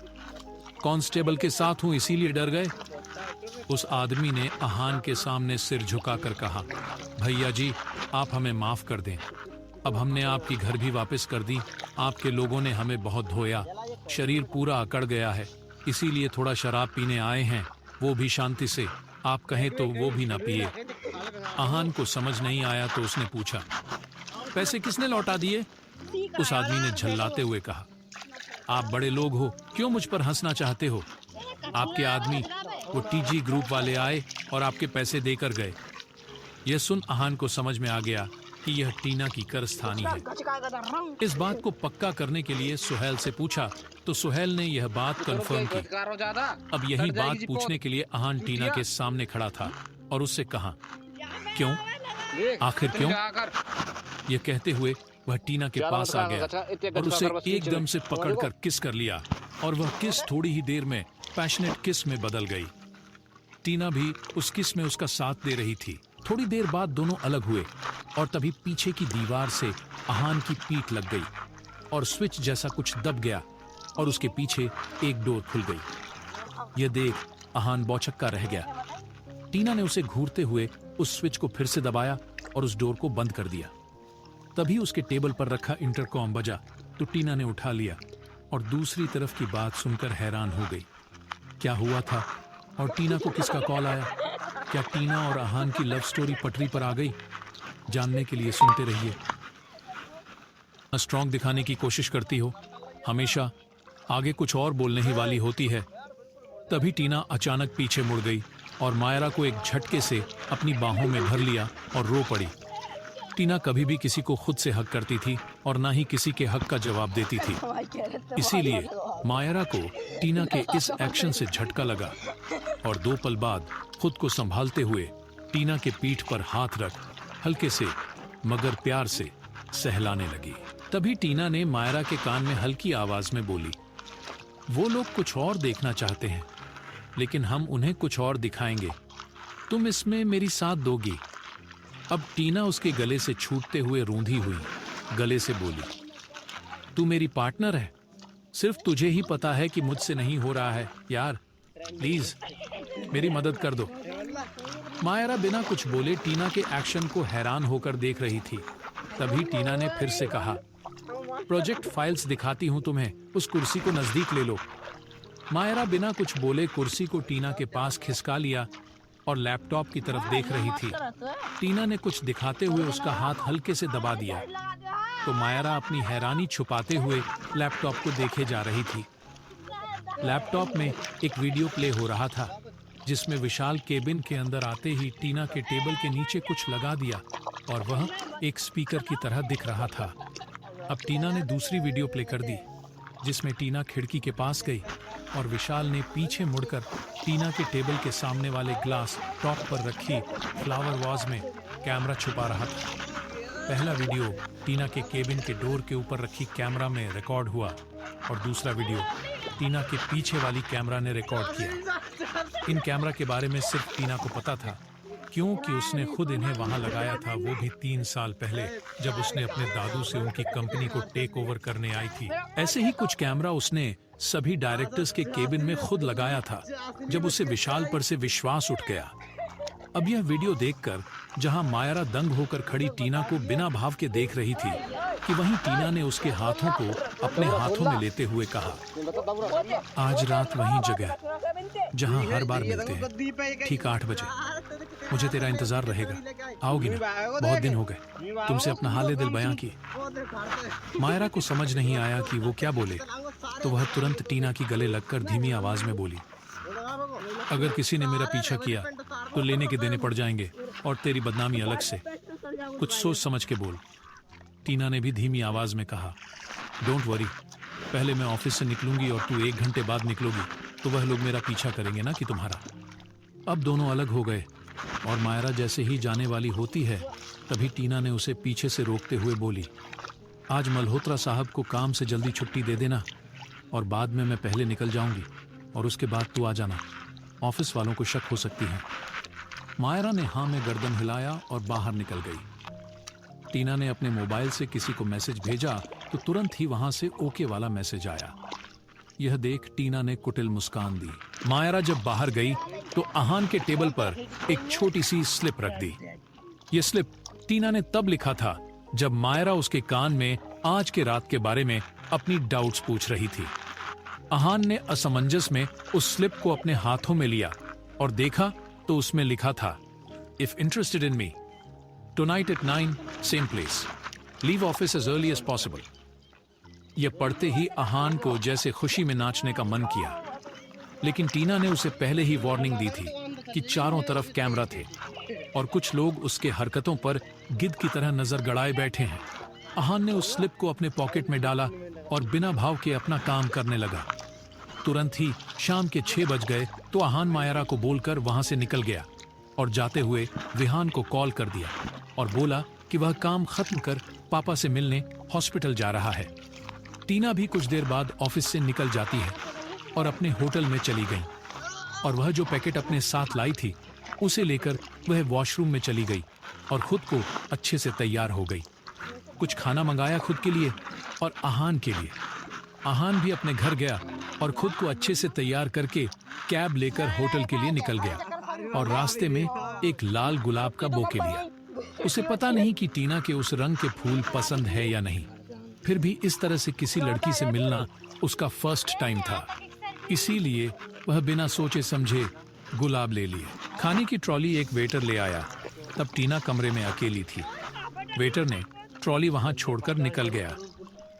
कांस्टेबल के साथ हूं इसीलिए डर गए? उस आदमी ने आहान के सामने सिर झुकाकर कहा, भैया जी आप हमें माफ कर दें, अब हमने आपकी घर भी वापस कर दी। आपके लोगों ने हमें बहुत धोया, शरीर पूरा अकड़ गया है, इसीलिए थोड़ा शराब पीने आए हैं, वो भी शांति से। आप कहें तो वो भी ना पिए। आहान को समझ नहीं आया तो उसने पूछा, पैसे किसने लौटा दिए? उस आदमी ने झल्लाते हुए कहा, आप बड़े लोग हो, क्यों मुझ पर हंसना चाहते हो? आपके आदमी वो टीजी ग्रुप वाले आए और आपके पैसे देकर गए। यह सुन आहान को समझ में आ गया कि यह टीना की कारस्तानी है। इस बात को पक्का करने के लिए सुहेल से पूछा तो सुहेल ने यह बात कंफर्म की। अब यही बात पूछने के लिए आहान टीना के सामने खड़ा था और उससे कहा, क्यों? आखिर क्यों? यह कहते हुए वह टीना के पास आ गया और उसे एकदम से पकड़कर किस कर लिया और वह किस थोड़ी ही देर में पैशनेट किस में बदल गई। टीना भी उस किस में उसका साथ दे रही थी। थोड़ी देर बाद दोनों अलग हुए और तभी पीछे की दीवार से आहान की पीठ लग गई और स्विच जैसा कुछ दब गया और उसके पीछे एक डोर खुल गई। यह देख आहान बौछक्का रह गया। टीना ने उसे घूरते हुए उस स्विच को फिर से दबाया और उस डोर को बंद कर दिया। तभी उसके टेबल पर रखा इंटरकॉम बजा तो टीना ने उठा लिया और दूसरी तरफ की बात सुनकर हैरान हो गई। क्या हुआ था और टीना को किसका कॉल आया? क्या टीना और आहान की लव स्टोरी पटरी पर आ गई? जानने के लिए सुनते रहिए। स्ट्रॉन्ग दिखाने की कोशिश करती हो, हमेशा आगे कुछ और बोलने ही वाली होती है। तभी टीना अचानक पीछे मुड़ गई और मायरा को एक झटके से अपनी बाहों में भर लिया और रो पड़ी। टीना कभी भी किसी को खुद से हक करती थी और ना ही किसी के हक का जवाब देती थी। इसीलिए मायरा को टीना के इस एक्शन से झटका लगा और 2 पल बाद खुद को संभालते हुए टीना के पीठ पर हाथ रख हल्के से मगर प्यार से सहलाने लगी। तभी टीना ने मायरा के कान में हल्की आवाज में बोली, वो लोग कुछ और देखना चाहते हैं, लेकिन हम उन्हें कुछ और दिखाएंगे। तुम इसमें मेरी साथ दोगी। अब टीना उसके गले से छूटते हुए रूंधी हुई गले से बोली, तू मेरी पार्टनर है, सिर्फ तुझे ही पता है कि मुझसे नहीं हो रहा है यार। प्लीज मेरी मदद कर दो। मायरा बिना कुछ बोले टीना के एक्शन को हैरान होकर देख रही थी। तभी टीना ने फिर से कहा, प्रोजेक्ट फाइल्स दिखाती हूं तुम्हें, उस कुर्सी को नजदीक ले लो। मायरा बिना कुछ बोले कुर्सी को टीना के पास खिसका लिया और लैपटॉप की तरफ देख रही थी। टीना ने कुछ दिखाते हुए उसका हाथ हल्के से दबा दिया तो मायरा अपनी हैरानी छुपाते हुए लैपटॉप को देखे जा रही थी। लैपटॉप में एक वीडियो प्ले हो रहा था जिसमें विशाल केबिन के अंदर आते ही टीना के टेबल के नीचे कुछ लगा दिया और वह एक स्पीकर की तरह दिख रहा था। अब टीना ने दूसरी वीडियो प्ले कर दी जिसमें टीना खिड़की के पास गई और विशाल ने पीछे मुड़कर टीना के टेबल के सामने वाले ग्लास टॉप पर रखी फ्लावर वाज में कैमरा छुपा रहा था। पहला वीडियो टीना के केबिन के डोर के ऊपर रखी कैमरा में रिकॉर्ड हुआ और दूसरा वीडियो टीना के पीछे वाली कैमरा ने रिकॉर्ड किया। इन कैमरा के बारे में सिर्फ टीना को पता था क्योंकि उसने खुद इन्हें वहां लगाया था, वो भी 3 साल पहले जब उसने अपने दादू से उनकी कंपनी को टेक ओवर करने आई थी। ऐसे ही कुछ कैमरा उसने सभी डायरेक्टर्स के केबिन में खुद लगाया था जब उसे विशाल पर से विश्वास उठ गया। अब यह वीडियो देखकर जहां मायरा दंग होकर खड़ी टीना को बिना भाव के देख रही थी कि वहीं टीना ने उसके हाथों को अपने हाथों में लेते हुए कहा, आज रात वहीं जगह जहां हर बार मिलते हैं, ठीक 8 बजे। मुझे तेरा इंतजार रहेगा, आओगी ना? बहुत दिन हो गए तुमसे अपना हाल दिल बयां की। मायरा को समझ नहीं आया कि वो क्या बोले तो वह तुरंत टीना की गले लगकर धीमी आवाज में बोली, अगर किसी ने मेरा पीछा किया तो लेने के देने पड़ जाएंगे और तेरी बदनामी अलग से, कुछ सोच समझ के बोल। टीना ने भी धीमी आवाज में कहा, डोंट वरी, पहले मैं ऑफिस से निकलूंगी और तू 1 घंटे बाद निकलोगी तो वह लोग मेरा पीछा करेंगे ना कि तुम्हारा। अब दोनों अलग हो गए और मायरा जैसे ही जाने वाली होती है तभी टीना ने उसे पीछे से रोकते हुए बोली, आज मल्होत्रा साहब को काम से जल्दी छुट्टी दे देना और बाद में मैं पहले निकल जाऊंगी और उसके बाद तू आ जाना, ऑफिस वालों को शक हो सकती है। मायरा ने हाँ में गर्दन हिलाया और बाहर निकल गई। टीना ने अपने मोबाइल से किसी को मैसेज भेजा तो तुरंत ही वहां से ओके वाला मैसेज आया। यह देख टीना ने कुटिल मुस्कान दी। मायरा जब बाहर गई तो आहान के टेबल पर एक छोटी सी स्लिप रख दी। यह स्लिप टीना ने तब लिखा था जब मायरा उसके कान में आज के रात के बारे में अपनी डाउट्स पूछ रही थी। आहान ने असमंजस में उस स्लिप को अपने हाथों में लिया और देखा तो उसमें लिखा था, if interested in me, tonight at 9 same place, leave office as early as possible. यह पढ़ते ही आहान को जैसे खुशी में नाचने का मन किया, लेकिन टीना ने उसे पहले ही वार्निंग दी थी कि चारों तरफ कैमरा थे और कुछ लोग उसके हरकतों पर गिद्ध की तरह नजर गड़ाए बैठे हैं। आहान ने उस स्लिप को अपने पॉकेट में डाला और बिना भाव के अपना काम करने लगा। तुरंत ही शाम के 6 बज गए तो आहान मायरा को बोलकर वहां से निकल गया और जाते हुए विहान को कॉल कर दिया और बोला कि वह काम खत्म कर पापा से मिलने हॉस्पिटल जा रहा है। टीना भी कुछ देर बाद ऑफिस से निकल जाती है और अपने होटल में चली गई और वह जो पैकेट अपने साथ लाई थी उसे लेकर वह वॉशरूम में चली गई और खुद को अच्छे से तैयार हो गई। कुछ खाना मंगाया खुद के लिए और आहान के लिए। आहान भी अपने घर गया और खुद को अच्छे से तैयार करके कैब लेकर होटल के लिए निकल गया और रास्ते में एक लाल गुलाब का बोके लिया। उसे पता नहीं कि टीना के उस रंग के फूल पसंद है या नहीं, फिर भी इस तरह से किसी लड़की से मिलना उसका फर्स्ट टाइम था, इसीलिए वह बिना सोचे समझे गुलाब ले लिए। खाने की ट्रॉली एक वेटर ले आया। तब टीना कमरे में अकेली थी। वेटर ने ट्रॉली वहां छोड़कर निकल गया।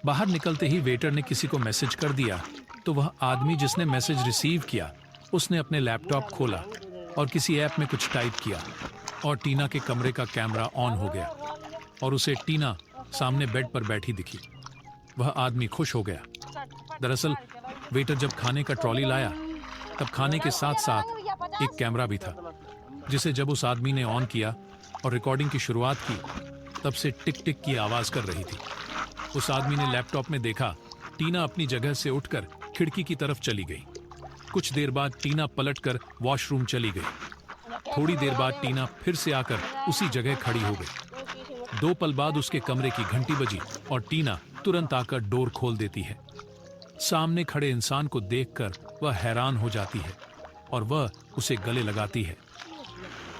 बाहर निकलते ही वेटर ने किसी को मैसेज कर दिया तो वह आदमी जिसने मैसेज रिसीव किया उसने अपने लैपटॉप खोला और किसी ऐप में कुछ टाइप किया और टीना के कमरे का कैमरा ऑन हो गया और उसे टीना सामने बेड पर बैठी दिखी। वह आदमी खुश हो गया। दरअसल वेटर जब खाने का ट्रॉली लाया तब खाने के साथ साथ एक कैमरा भी था, जिसे जब उस आदमी ने ऑन किया और रिकॉर्डिंग की शुरुआत की तब से टिक टिक की आवाज कर रही थी। उस आदमी ने लैपटॉप में देखा टीना अपनी जगह से उठकर खिड़की की तरफ चली गई। कुछ देर बाद टीना पलटकर वॉशरूम चली गई। थोड़ी देर बाद टीना फिर से आकर उसी जगह खड़ी हो गई। 2 पल बाद उसके कमरे की घंटी बजी और टीना तुरंत आकर डोर खोल देती है। सामने खड़े इंसान को देखकर वह हैरान हो जाती है। और वह उसे गले लगाती है।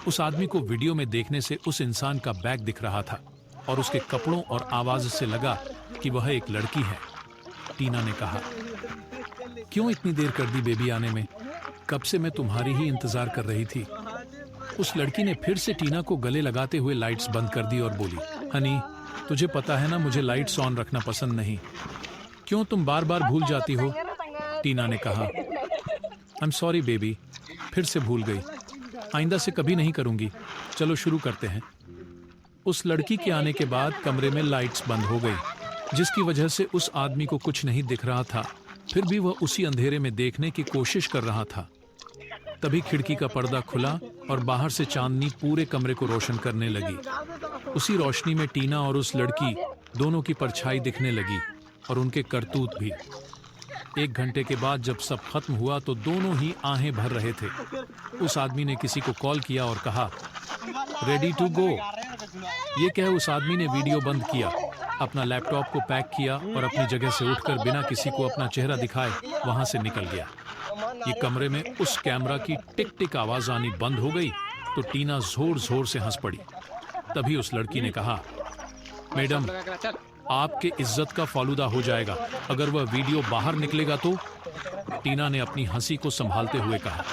उस आदमी को वीडियो में देखने से उस इंसान का बैग दिख रहा था और उसके कपड़ों और आवाज से लगा कि वह एक लड़की है। टीना ने कहा, क्यों इतनी देर कर दी बेबी आने में? कब से मैं तुम्हारी ही इंतजार कर रही थी। उस लड़की ने फिर से टीना को गले लगाते हुए लाइट्स बंद कर दी और बोली, हनी, तुझे पता है ना मुझे लाइट्स ऑन रखना पसंद नहीं। क्यों तुम बार बार भूल जाती हो? टीना ने कहा, आई एम सॉरी बेबी, फिर से भूल गई। आइंदा से कभी नहीं करूंगी। चलो शुरू करते हैं। उस लड़की के आने के बाद कमरे में लाइट्स बंद हो गई, जिसकी वजह से उस आदमी को कुछ नहीं दिख रहा था। फिर भी वह उसी अंधेरे में देखने की कोशिश कर रहा था। तभी खिड़की का पर्दा खुला और बाहर से चांदनी पूरे कमरे को रोशन करने लगी। उसी रोशनी में टीना और उस लड़की दोनों की परछाई दिखने लगी और उनके करतूत भी। 1 घंटे के बाद जब सब खत्म हुआ तो दोनों ही आहें भर रहे थे। उस आदमी ने किसी को कॉल किया और कहा, रेडी टू गो। ये कह उस आदमी ने वीडियो बंद किया, अपना लैपटॉप को पैक किया और अपनी जगह से उठकर बिना किसी को अपना चेहरा दिखाए वहां से निकल गया। ये कमरे में उस कैमरा की टिक टिक आवाज आनी बंद हो गई तो टीना जोर जोर से हंस पड़ी। तभी उस लड़की ने कहा, मैडम, आपके इज्जत का फालूदा हो जाएगा अगर वह वीडियो बाहर निकलेगा तो। टीना ने अपनी हंसी को संभालते हुए कहा,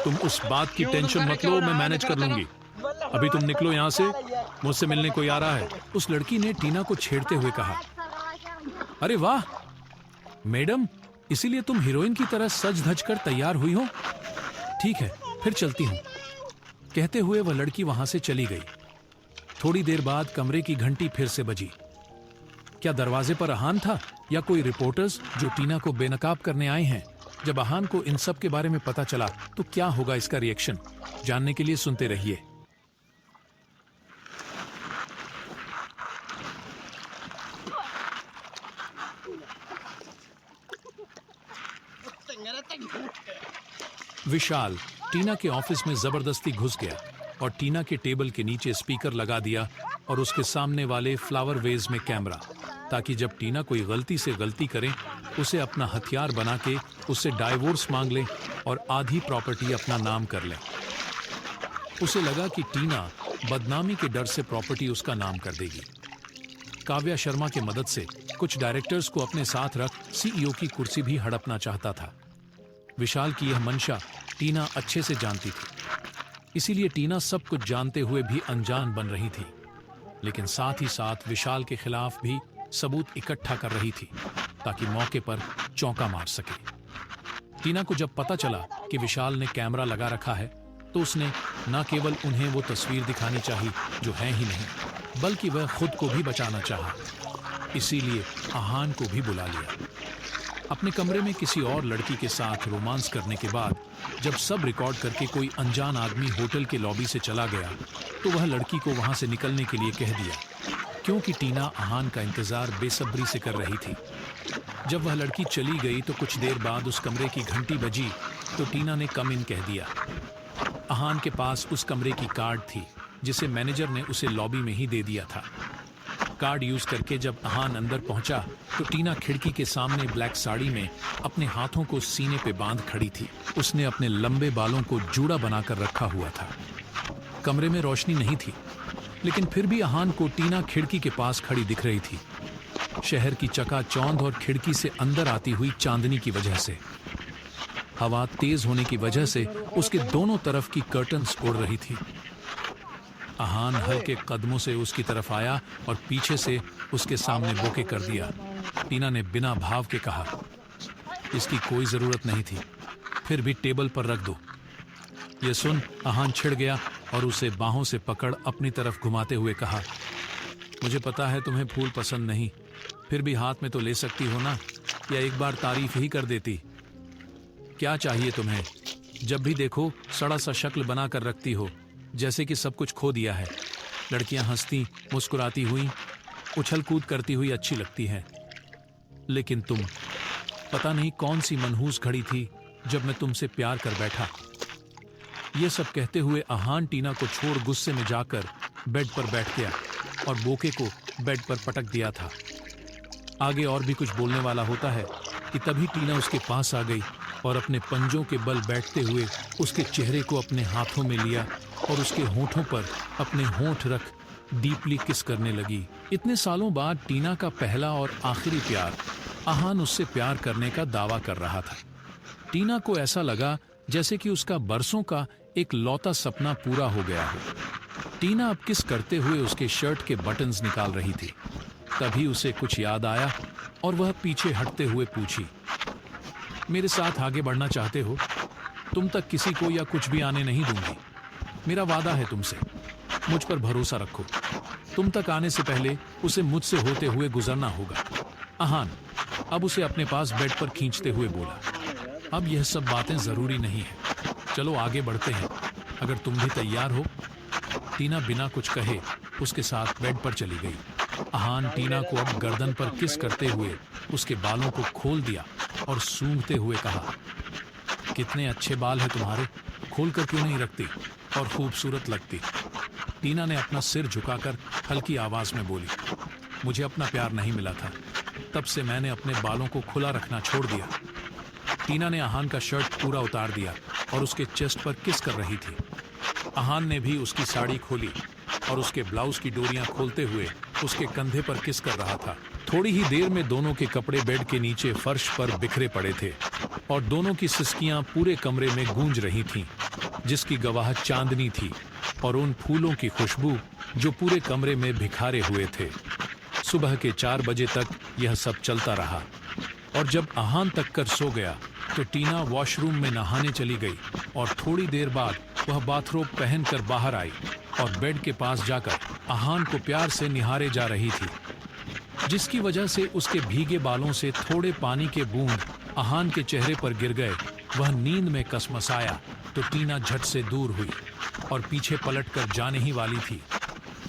तुम उस बात की टेंशन मत लो, मैं मैनेज कर लूंगी। अभी तुम निकलो यहाँ से, मुझसे मिलने कोई आ रहा है। उस लड़की ने टीना को छेड़ते हुए कहा, अरे वाह मैडम, इसीलिए तुम हीरोइन की तरह सज धज कर तैयार हुई हो। ठीक है, फिर चलती हूँ। कहते हुए वह लड़की वहां से चली गई। थोड़ी देर बाद कमरे की घंटी फिर से बजी। क्या दरवाजे पर अहान था या कोई रिपोर्टर्स जो टीना को बेनकाब करने आए हैं? जब अहान को इन सब के बारे में पता चला तो क्या होगा इसका रिएक्शन, जानने के लिए सुनते रहिए। विशाल टीना के ऑफिस में जबरदस्ती घुस गया और टीना के टेबल के नीचे स्पीकर लगा दिया और उसके सामने वाले फ्लावर वेज में कैमरा, ताकि जब टीना कोई गलती से गलती करे उसे अपना हथियार बना के उससे डाइवोर्स मांग ले और आधी प्रॉपर्टी अपना नाम कर ले। उसे लगा कि टीना बदनामी के डर से प्रॉपर्टी उसका नाम कर देगी। काव्या शर्मा की मदद से कुछ डायरेक्टर्स को अपने साथ रख सीईओ की कुर्सी भी हड़पना चाहता था। विशाल की यह मंशा टीना अच्छे से जानती थी, इसीलिए टीना सब कुछ जानते हुए भी अनजान बन रही थी, लेकिन साथ ही साथ विशाल के खिलाफ भी सबूत इकट्ठा कर रही थी ताकि मौके पर चौंका मार सके। टीना को जब पता चला कि विशाल ने कैमरा लगा रखा है तो उसने न केवल उन्हें वो तस्वीर दिखानी चाहिए जो है ही नहीं, बल्कि वह खुद को भी बचाना चाहा। इसीलिए आहान को भी बुला लिया। अपने कमरे में किसी और लड़की के साथ रोमांस करने के बाद जब सब रिकॉर्ड करके कोई अनजान आदमी होटल के लॉबी से चला गया तो वह लड़की को वहां से निकलने के लिए कह दिया, क्योंकि टीना आहान का इंतजार बेसब्री से कर रही थी। जब वह लड़की चली गई तो कुछ देर बाद उस कमरे की घंटी बजी तो टीना ने कम इन कह दिया। आहान के पास उस कमरे की कार्ड थी जिसे मैनेजर ने उसे लॉबी में ही दे दिया था। कार्ड यूज करके जब आहान अंदर पहुंचा तो टीना खिड़की के सामने ब्लैक साड़ी में अपने हाथों को सीने पे बांध खड़ी थी। उसने अपने लंबे बालों को जूड़ा बनाकर रखा हुआ था। कमरे में रोशनी नहीं थी, लेकिन फिर भी आहान को टीना खिड़की के पास खड़ी दिख रही थी, शहर की चकाचौंध और खिड़की से अंदर आती हुई चांदनी की वजह से। हवा तेज होने की वजह से उसके दोनों तरफ की कर्टन्स उड़ रही थी। आहान हल्के कदमों से उसकी तरफ आया और पीछे से उसके सामने बोके कर दिया। टीना ने बिना भाव के कहा, इसकी कोई जरूरत नहीं थी, फिर भी टेबल पर रख दो। ये सुन आहान छिड़ गया और उसे बाहों से पकड़ अपनी तरफ घुमाते हुए कहा, मुझे पता है तुम्हें फूल पसंद नहीं, फिर भी हाथ में तो ले सकती हो ना, या एक बार तारीफ ही कर देती। क्या चाहिए तुम्हें? जब भी देखो सड़ा सा शक्ल बना कर रखती हो, जैसे कि सब कुछ खो दिया है। लड़कियां हंसती मुस्कुराती हुई उछल कूद करती हुई अच्छी लगती हैं, लेकिन तुम, पता नहीं कौन सी मनहूस घड़ी थी जब मैं तुमसे प्यार कर बैठा। ये सब कहते हुए आहान टीना को छोड़ गुस्से में जाकर बेड पर बैठ गया और बोके को बेड पर पटक दिया था। आगे और भी कुछ बोलने वाला होता है कि तभी टीना उसके पास आ गई और अपने पंजों के बल बैठते हुए उसके चेहरे को अपने हाथों में लिया और उसके होठों पर अपने होंठ रख डीपली किस करने लगी। इतने सालों बाद टीना का पहला और आखिरी प्यार आहान उससे प्यार करने का दावा कर रहा था। टीना को ऐसा लगा जैसे कि उसका बरसों का एक लौता सपना पूरा हो गया हो। टीना अब किस करते हुए उसके शर्ट के बटन्स निकाल रही थी। तभी उसे कुछ याद आया और वह पीछे हटते हुए पूछी, मेरे साथ आगे बढ़ना चाहते हो? तुम तक किसी को या कुछ भी आने नहीं दूंगी। मेरा वादा है तुमसे, मुझ पर भरोसा रखो। तुम तक आने से पहले उसे मुझसे होते हुए गुजरना होगा। आहान अब उसे अपने पास बेड पर खींचते हुए बोला, अब यह सब बातें जरूरी नहीं है, चलो आगे बढ़ते हैं, अगर तुम भी तैयार हो। टीना बिना कुछ कहे उसके साथ बेड पर चली गई। आहान टीना को अब गर्दन पर किस करते हुए उसके बालों को खोल दिया और सूंघते हुए कहा, कितने अच्छे बाल हैं तुम्हारे, खोल कर क्यों नहीं रखती, और खूबसूरत लगती। टीना ने अपना सिर झुकाकर हल्की आवाज में बोली, मुझे अपना प्यार नहीं मिला था, तब से मैंने अपने बालों को खुला रखना छोड़ दिया। टीना ने आहान का शर्ट पूरा उतार दिया और उसके चेस्ट पर किस कर रही थी। आहान ने भी उसकी साड़ी खोली और उसके ब्लाउज की डोरियां खोलते हुए उसके कंधे पर किस कर रहा था। थोड़ी ही देर में दोनों के कपड़े बेड के नीचे फर्श पर बिखरे पड़े थे और दोनों की सिसकियां पूरे कमरे में गूंज रही थीं, जिसकी गवाह चांदनी थी और उन फूलों की खुशबू जो पूरे कमरे में बिखारे हुए थे। सुबह के 4 बजे तक यह सब चलता रहा और जब आहान तक कर सो गया तो टीना वॉशरूम में नहाने चली गई और थोड़ी देर बाद वह बाथरोब पहनकर बाहर आई और बेड के पास जाकर आहान को प्यार से निहारे जा रही थी, जिसकी वजह से उसके भीगे बालों से थोड़े पानी के बूंद आहान के चेहरे पर गिर गए। वह नींद में कसमसाया तो टीना झट से दूर हुई और पीछे पलट कर जाने ही वाली थी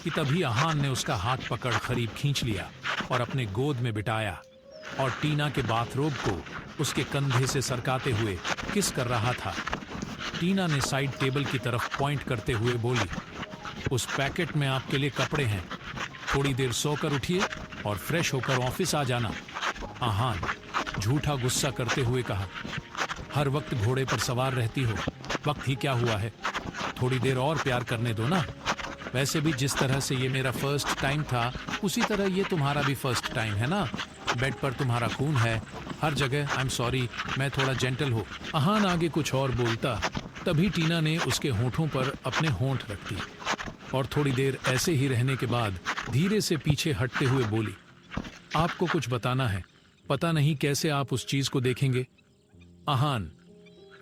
कि तभी आहान ने उसका हाथ पकड़ करीब खींच लिया और अपने गोद में बिठाया और टीना के बाथरोब को उसके कंधे से सरकाते हुए किस कर रहा था। टीना ने साइड टेबल की तरफ पॉइंट करते हुए बोली, उस पैकेट में आपके लिए कपड़े हैं, थोड़ी देर सोकर उठिए और फ्रेश होकर ऑफिस आ जाना। आहान झूठा गुस्सा करते हुए कहा, हर वक्त घोड़े पर सवार रहती हो, वक्त ही क्या हुआ है, थोड़ी देर और प्यार करने दो ना। वैसे भी जिस तरह से ये मेरा फर्स्ट टाइम था उसी तरह ये तुम्हारा भी फर्स्ट टाइम है ना। बेड पर तुम्हारा खून है, हर जगह। आई एम सॉरी, मैं थोड़ा जेंटल हो। आहान आगे कुछ और बोलता, तभी टीना ने उसके होठों पर अपने होंठ रख दिए और थोड़ी देर ऐसे ही रहने के बाद धीरे से पीछे हटते हुए बोली, आपको कुछ बताना है, पता नहीं कैसे आप उस चीज को देखेंगे। आहान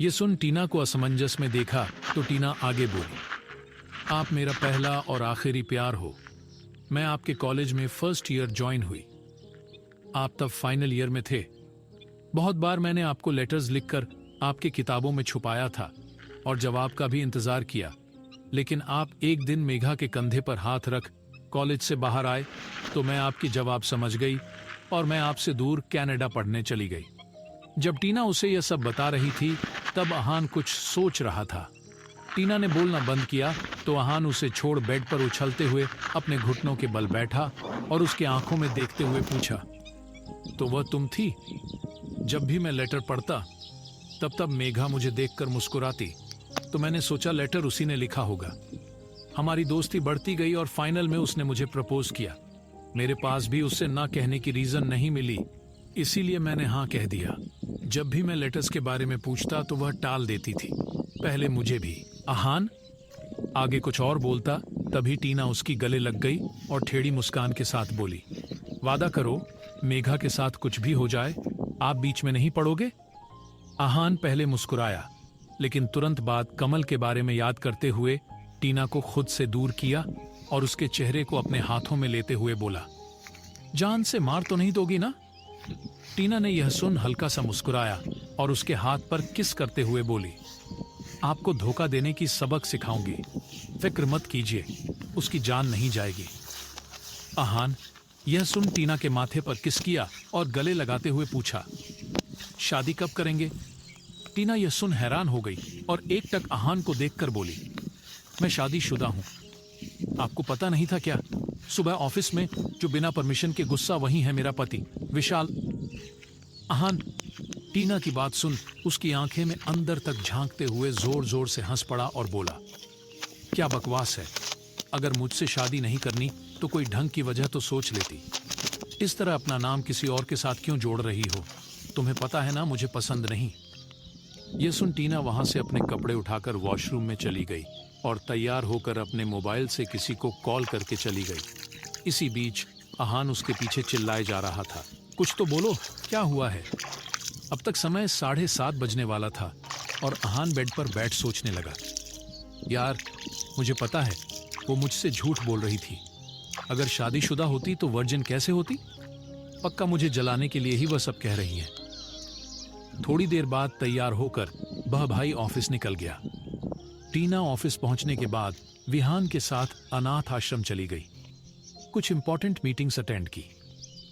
ये सुन टीना को असमंजस में देखा तो टीना आगे बोली, आप मेरा पहला और आखिरी प्यार हो। मैं आपके कॉलेज में फर्स्ट ईयर ज्वाइन हुई, आप तब फाइनल ईयर में थे। बहुत बार मैंने आपको लेटर्स लिखकर आपकी किताबों में छुपाया था और जवाब का भी इंतजार किया, लेकिन आप एक दिन मेघा के कंधे पर हाथ रख कॉलेज से बाहर आए तो मैं आपकी जवाब समझ गई और मैं आपसे दूर कनाडा पढ़ने चली गई। जब टीना उसे यह सब बता रही थी तब आहान कुछ सोच रहा था। टीना ने बोलना बंद किया तो आहान उसे छोड़ बेड पर उछलते हुए अपने घुटनों के बल बैठा और उसके आंखों में देखते हुए पूछा, तो वह तुम थी? जब भी मैं लेटर पढ़ता तब मेघा मुझे देखकर मुस्कुराती तो मैंने सोचा लेटर उसी ने लिखा होगा। हमारी दोस्ती बढ़ती गई और फाइनल में उसने मुझे प्रपोज किया। मेरे पास भी उससे ना कहने की रीजन नहीं मिली, इसीलिए मैंने हाँ कह दिया। जब भी मैं लेटर्स के बारे में पूछता तो वह टाल देती थी, पहले मुझे भी। आहान आगे कुछ और बोलता तभी टीना उसकी गले लग गई और टेढ़ी मुस्कान के साथ बोली, वादा करो मेघा के साथ कुछ भी हो जाए आप बीच में नहीं पड़ोगे। आहान पहले मुस्कुराया लेकिन तुरंत बाद कमल के बारे में याद करते हुए टीना को खुद से दूर किया और उसके चेहरे को अपने हाथों में लेते हुए बोला, जान से मार तो नहीं दोगी ना। टीना ने यह सुन हल्का सा मुस्कुराया और उसके हाथ पर किस करते हुए बोली, आपको धोखा देने की सबक सिखाऊंगी, फिक्र मत कीजिए, उसकी जान नहीं जाएगी। आहान यह सुन टीना के माथे पर किस किया और गले लगाते हुए पूछा, शादी कब करेंगे। टीना यह सुन हैरान हो गई और एक टक आहान को देखकर बोली, मैं शादीशुदा हूं, आपको पता नहीं था क्या। सुबह ऑफिस में जो बिना परमिशन के गुस्सा वही है मेरा पति विशाल। अहान टीना की बात सुन उसकी आंखें में अंदर तक झांकते हुए जोर जोर से हंस पड़ा और बोला, क्या बकवास है। अगर मुझसे शादी नहीं करनी तो कोई ढंग की वजह तो सोच लेती। इस तरह अपना नाम किसी और के साथ क्यों जोड़ रही हो? तुम्हें पता है ना मुझे पसंद नहीं। ये सुन टीना वहां से अपने कपड़े उठाकर वॉशरूम में चली गई और तैयार होकर अपने मोबाइल से किसी को कॉल करके चली गई। इसी बीच अहान उसके पीछे चिल्लाए जा रहा था, कुछ तो बोलो, क्या हुआ है? अब तक समय 7:30 बजने वाला था और अहान बेड पर बैठ सोचने लगा, यार मुझे पता है वो मुझसे झूठ बोल रही थी। अगर शादीशुदा होती तो वर्जिन कैसे होती? पक्का मुझे जलाने के लिए ही वह सब कह रही है। थोड़ी देर बाद तैयार होकर वह भाई ऑफिस निकल गया। टीना ऑफिस पहुंचने के बाद विहान के साथ अनाथ आश्रम चली गई। कुछ इंपॉर्टेंट मीटिंग्स अटेंड की।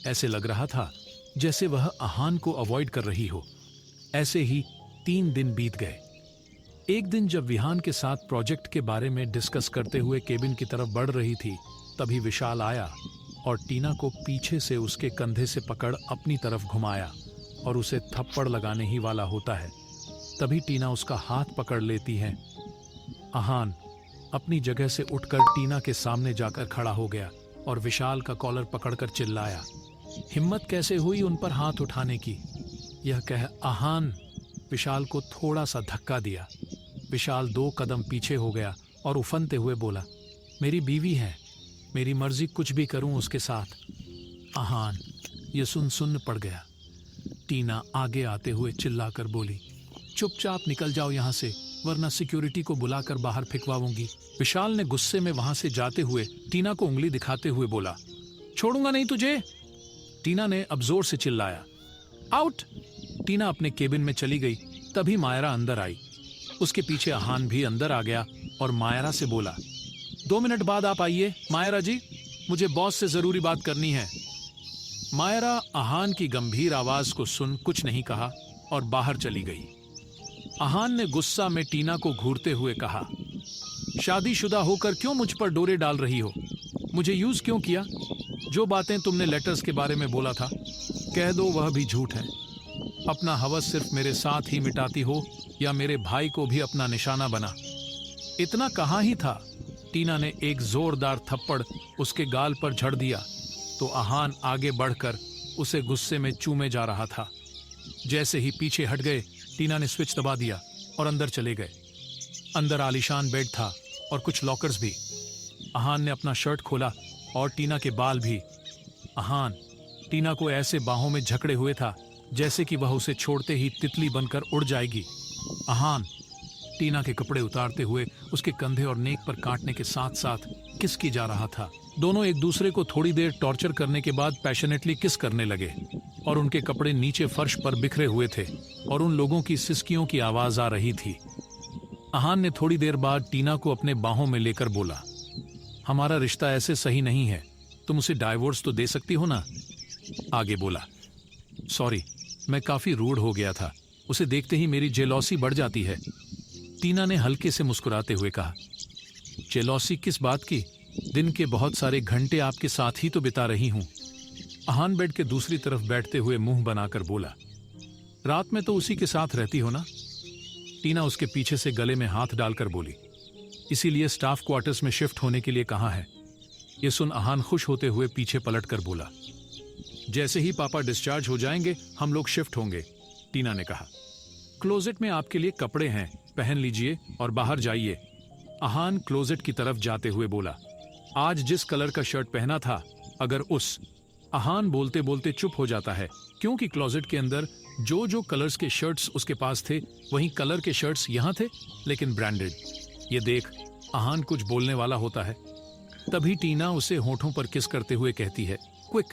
ऐसे लग रहा था जैसे वह अहान को अवॉइड कर रही हो। ऐसे ही 3 दिन बीत गए। एक दिन जब विहान के साथ प्रोजेक्ट के बारे में डिस्कस करते हुए केबिन की तरफ बढ़ रही थी, तभी विशाल आया और टीना को पीछे से उसके कंधे से पकड़ अपनी तरफ घुमाया और उसे थप्पड़ लगाने ही वाला होता है। तभी टीना उसका हाथ पकड़ लेती है। अहान अपनी जगह से उठकर टीना के सामने जाकर खड़ा हो गया और विशाल का कॉलर पकड़कर चिल्लाया, हिम्मत कैसे हुई उन पर हाथ उठाने की? यह कह अहान विशाल को थोड़ा सा धक्का दिया। विशाल 2 कदम पीछे हो गया और उफनते हुए बोला, मेरी बीवी है, मेरी मर्जी कुछ भी करूं उसके साथ। अहान ये सुन्न पड़ गया। टीना आगे आते हुए चिल्लाकर बोली, चुपचाप निकल जाओ यहां से, वरना सिक्योरिटी को बुलाकर बाहर फेंकवाऊंगी। विशाल ने गुस्से में वहां से जाते हुए टीना को उंगली दिखाते हुए बोला, छोड़ूंगा नहीं तुझे। टीना ने अब जोर से चिल्लाया, आउट। टीना अपने केबिन में चली गई। तभी मायरा अंदर आई। उसके पीछे अहान भी अंदर आ गया और मायरा से बोला, 2 मिनट बाद आप आइए मायरा जी, मुझे बॉस से जरूरी बात करनी है। मायरा अहान की गंभीर आवाज को सुन कुछ नहीं कहा और बाहर चली गई। अहान ने गुस्सा में टीना को घूरते हुए कहा, शादीशुदा होकर क्यों मुझ पर डोरे डाल रही हो? मुझे यूज क्यों किया? जो बातें तुमने लेटर्स के बारे में बोला था कह दो वह भी झूठ है। अपना हवस सिर्फ मेरे साथ ही मिटाती हो या मेरे भाई को भी अपना निशाना बना? इतना कहाँ ही था। टीना ने एक जोरदार थप्पड़ उसके गाल पर झड़ दिया तो अहान आगे बढ़कर उसे गुस्से में चूमे जा रहा था। जैसे ही पीछे हट गए, टीना ने स्विच दबा दिया और अंदर चले गए। अंदर आलीशान बेड था और कुछ लॉकर्स भी। अहान ने अपना शर्ट खोला और टीना के बाल भी। अहान टीना को ऐसे बाहों में जकड़े हुए था जैसे कि वह उसे छोड़ते ही तितली बनकर उड़ जाएगी। अहान टीना के कपड़े उतारते हुए उसके कंधे और नेक पर काटने के साथ साथ किस की जा रहा था। दोनों एक दूसरे को थोड़ी देर टॉर्चर करने के बाद पैशनेटली किस करने लगे और उनके कपड़े नीचे फर्श पर बिखरे हुए थे और उन लोगों की सिसकियों की आवाज आ रही थी। अहान ने थोड़ी देर बाद टीना को अपने बाहों में लेकर बोला, हमारा रिश्ता ऐसे सही नहीं है, तुम उसे डाइवोर्स तो दे सकती हो ना? आगे बोला, सॉरी मैं काफी रूड हो गया था, उसे देखते ही मेरी जेलॉसी बढ़ जाती है। टीना ने हल्के से मुस्कुराते हुए कहा, जेलॉसी किस बात की? दिन के बहुत सारे घंटे आपके साथ ही तो बिता रही हूं। अहान बेड के दूसरी तरफ बैठते हुए मुंह बनाकर बोला, रात में तो उसी के साथ रहती हो ना? टीना उसके पीछे से गले में हाथ डालकर बोली, इसीलिए स्टाफ क्वार्टर्स में शिफ्ट होने के लिए कहा है। यह सुन अहान खुश होते हुए पीछे पलटकर बोला, जैसे ही पापा डिस्चार्ज हो जाएंगे हम लोग शिफ्ट होंगे। टीना ने कहा, क्लोजेट में आपके लिए कपड़े हैं, पहन लीजिए और बाहर जाइए। अहान क्लोजेट की तरफ जाते हुए बोला, आज जिस कलर का शर्ट पहना था, अगर उस अहान बोलते बोलते चुप हो जाता है क्योंकि क्लोजेट के अंदर जो जो कलर्स के शर्ट्स उसके पास थे वहीं कलर के शर्ट्स यहां थे, लेकिन ब्रांडेड। ये देख अहान कुछ बोलने वाला होता है। तभी टीना उसे होठों पर किस करते हुए कहती है, क्विक,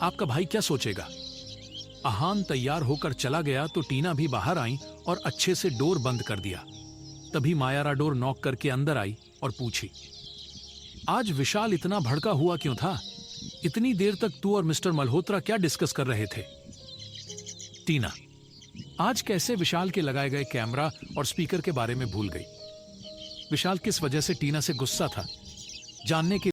आपका भाई क्या सोचेगा? अहान तैयार होकर चला गया तो टीना भी बाहर आई और अच्छे से डोर बंद कर दिया। तभी मायारा डोर नॉक करके अंदर आई और पूछी, आज विशाल इतना भड़का हुआ क्यों था? इतनी देर तक तू और मिस्टर मल्होत्रा क्या डिस्कस कर रहे थे? टीना आज कैसे विशाल के लगाए गए कैमरा और स्पीकर के बारे में भूल गई। विशाल किस वजह से टीना से गुस्सा था जानने के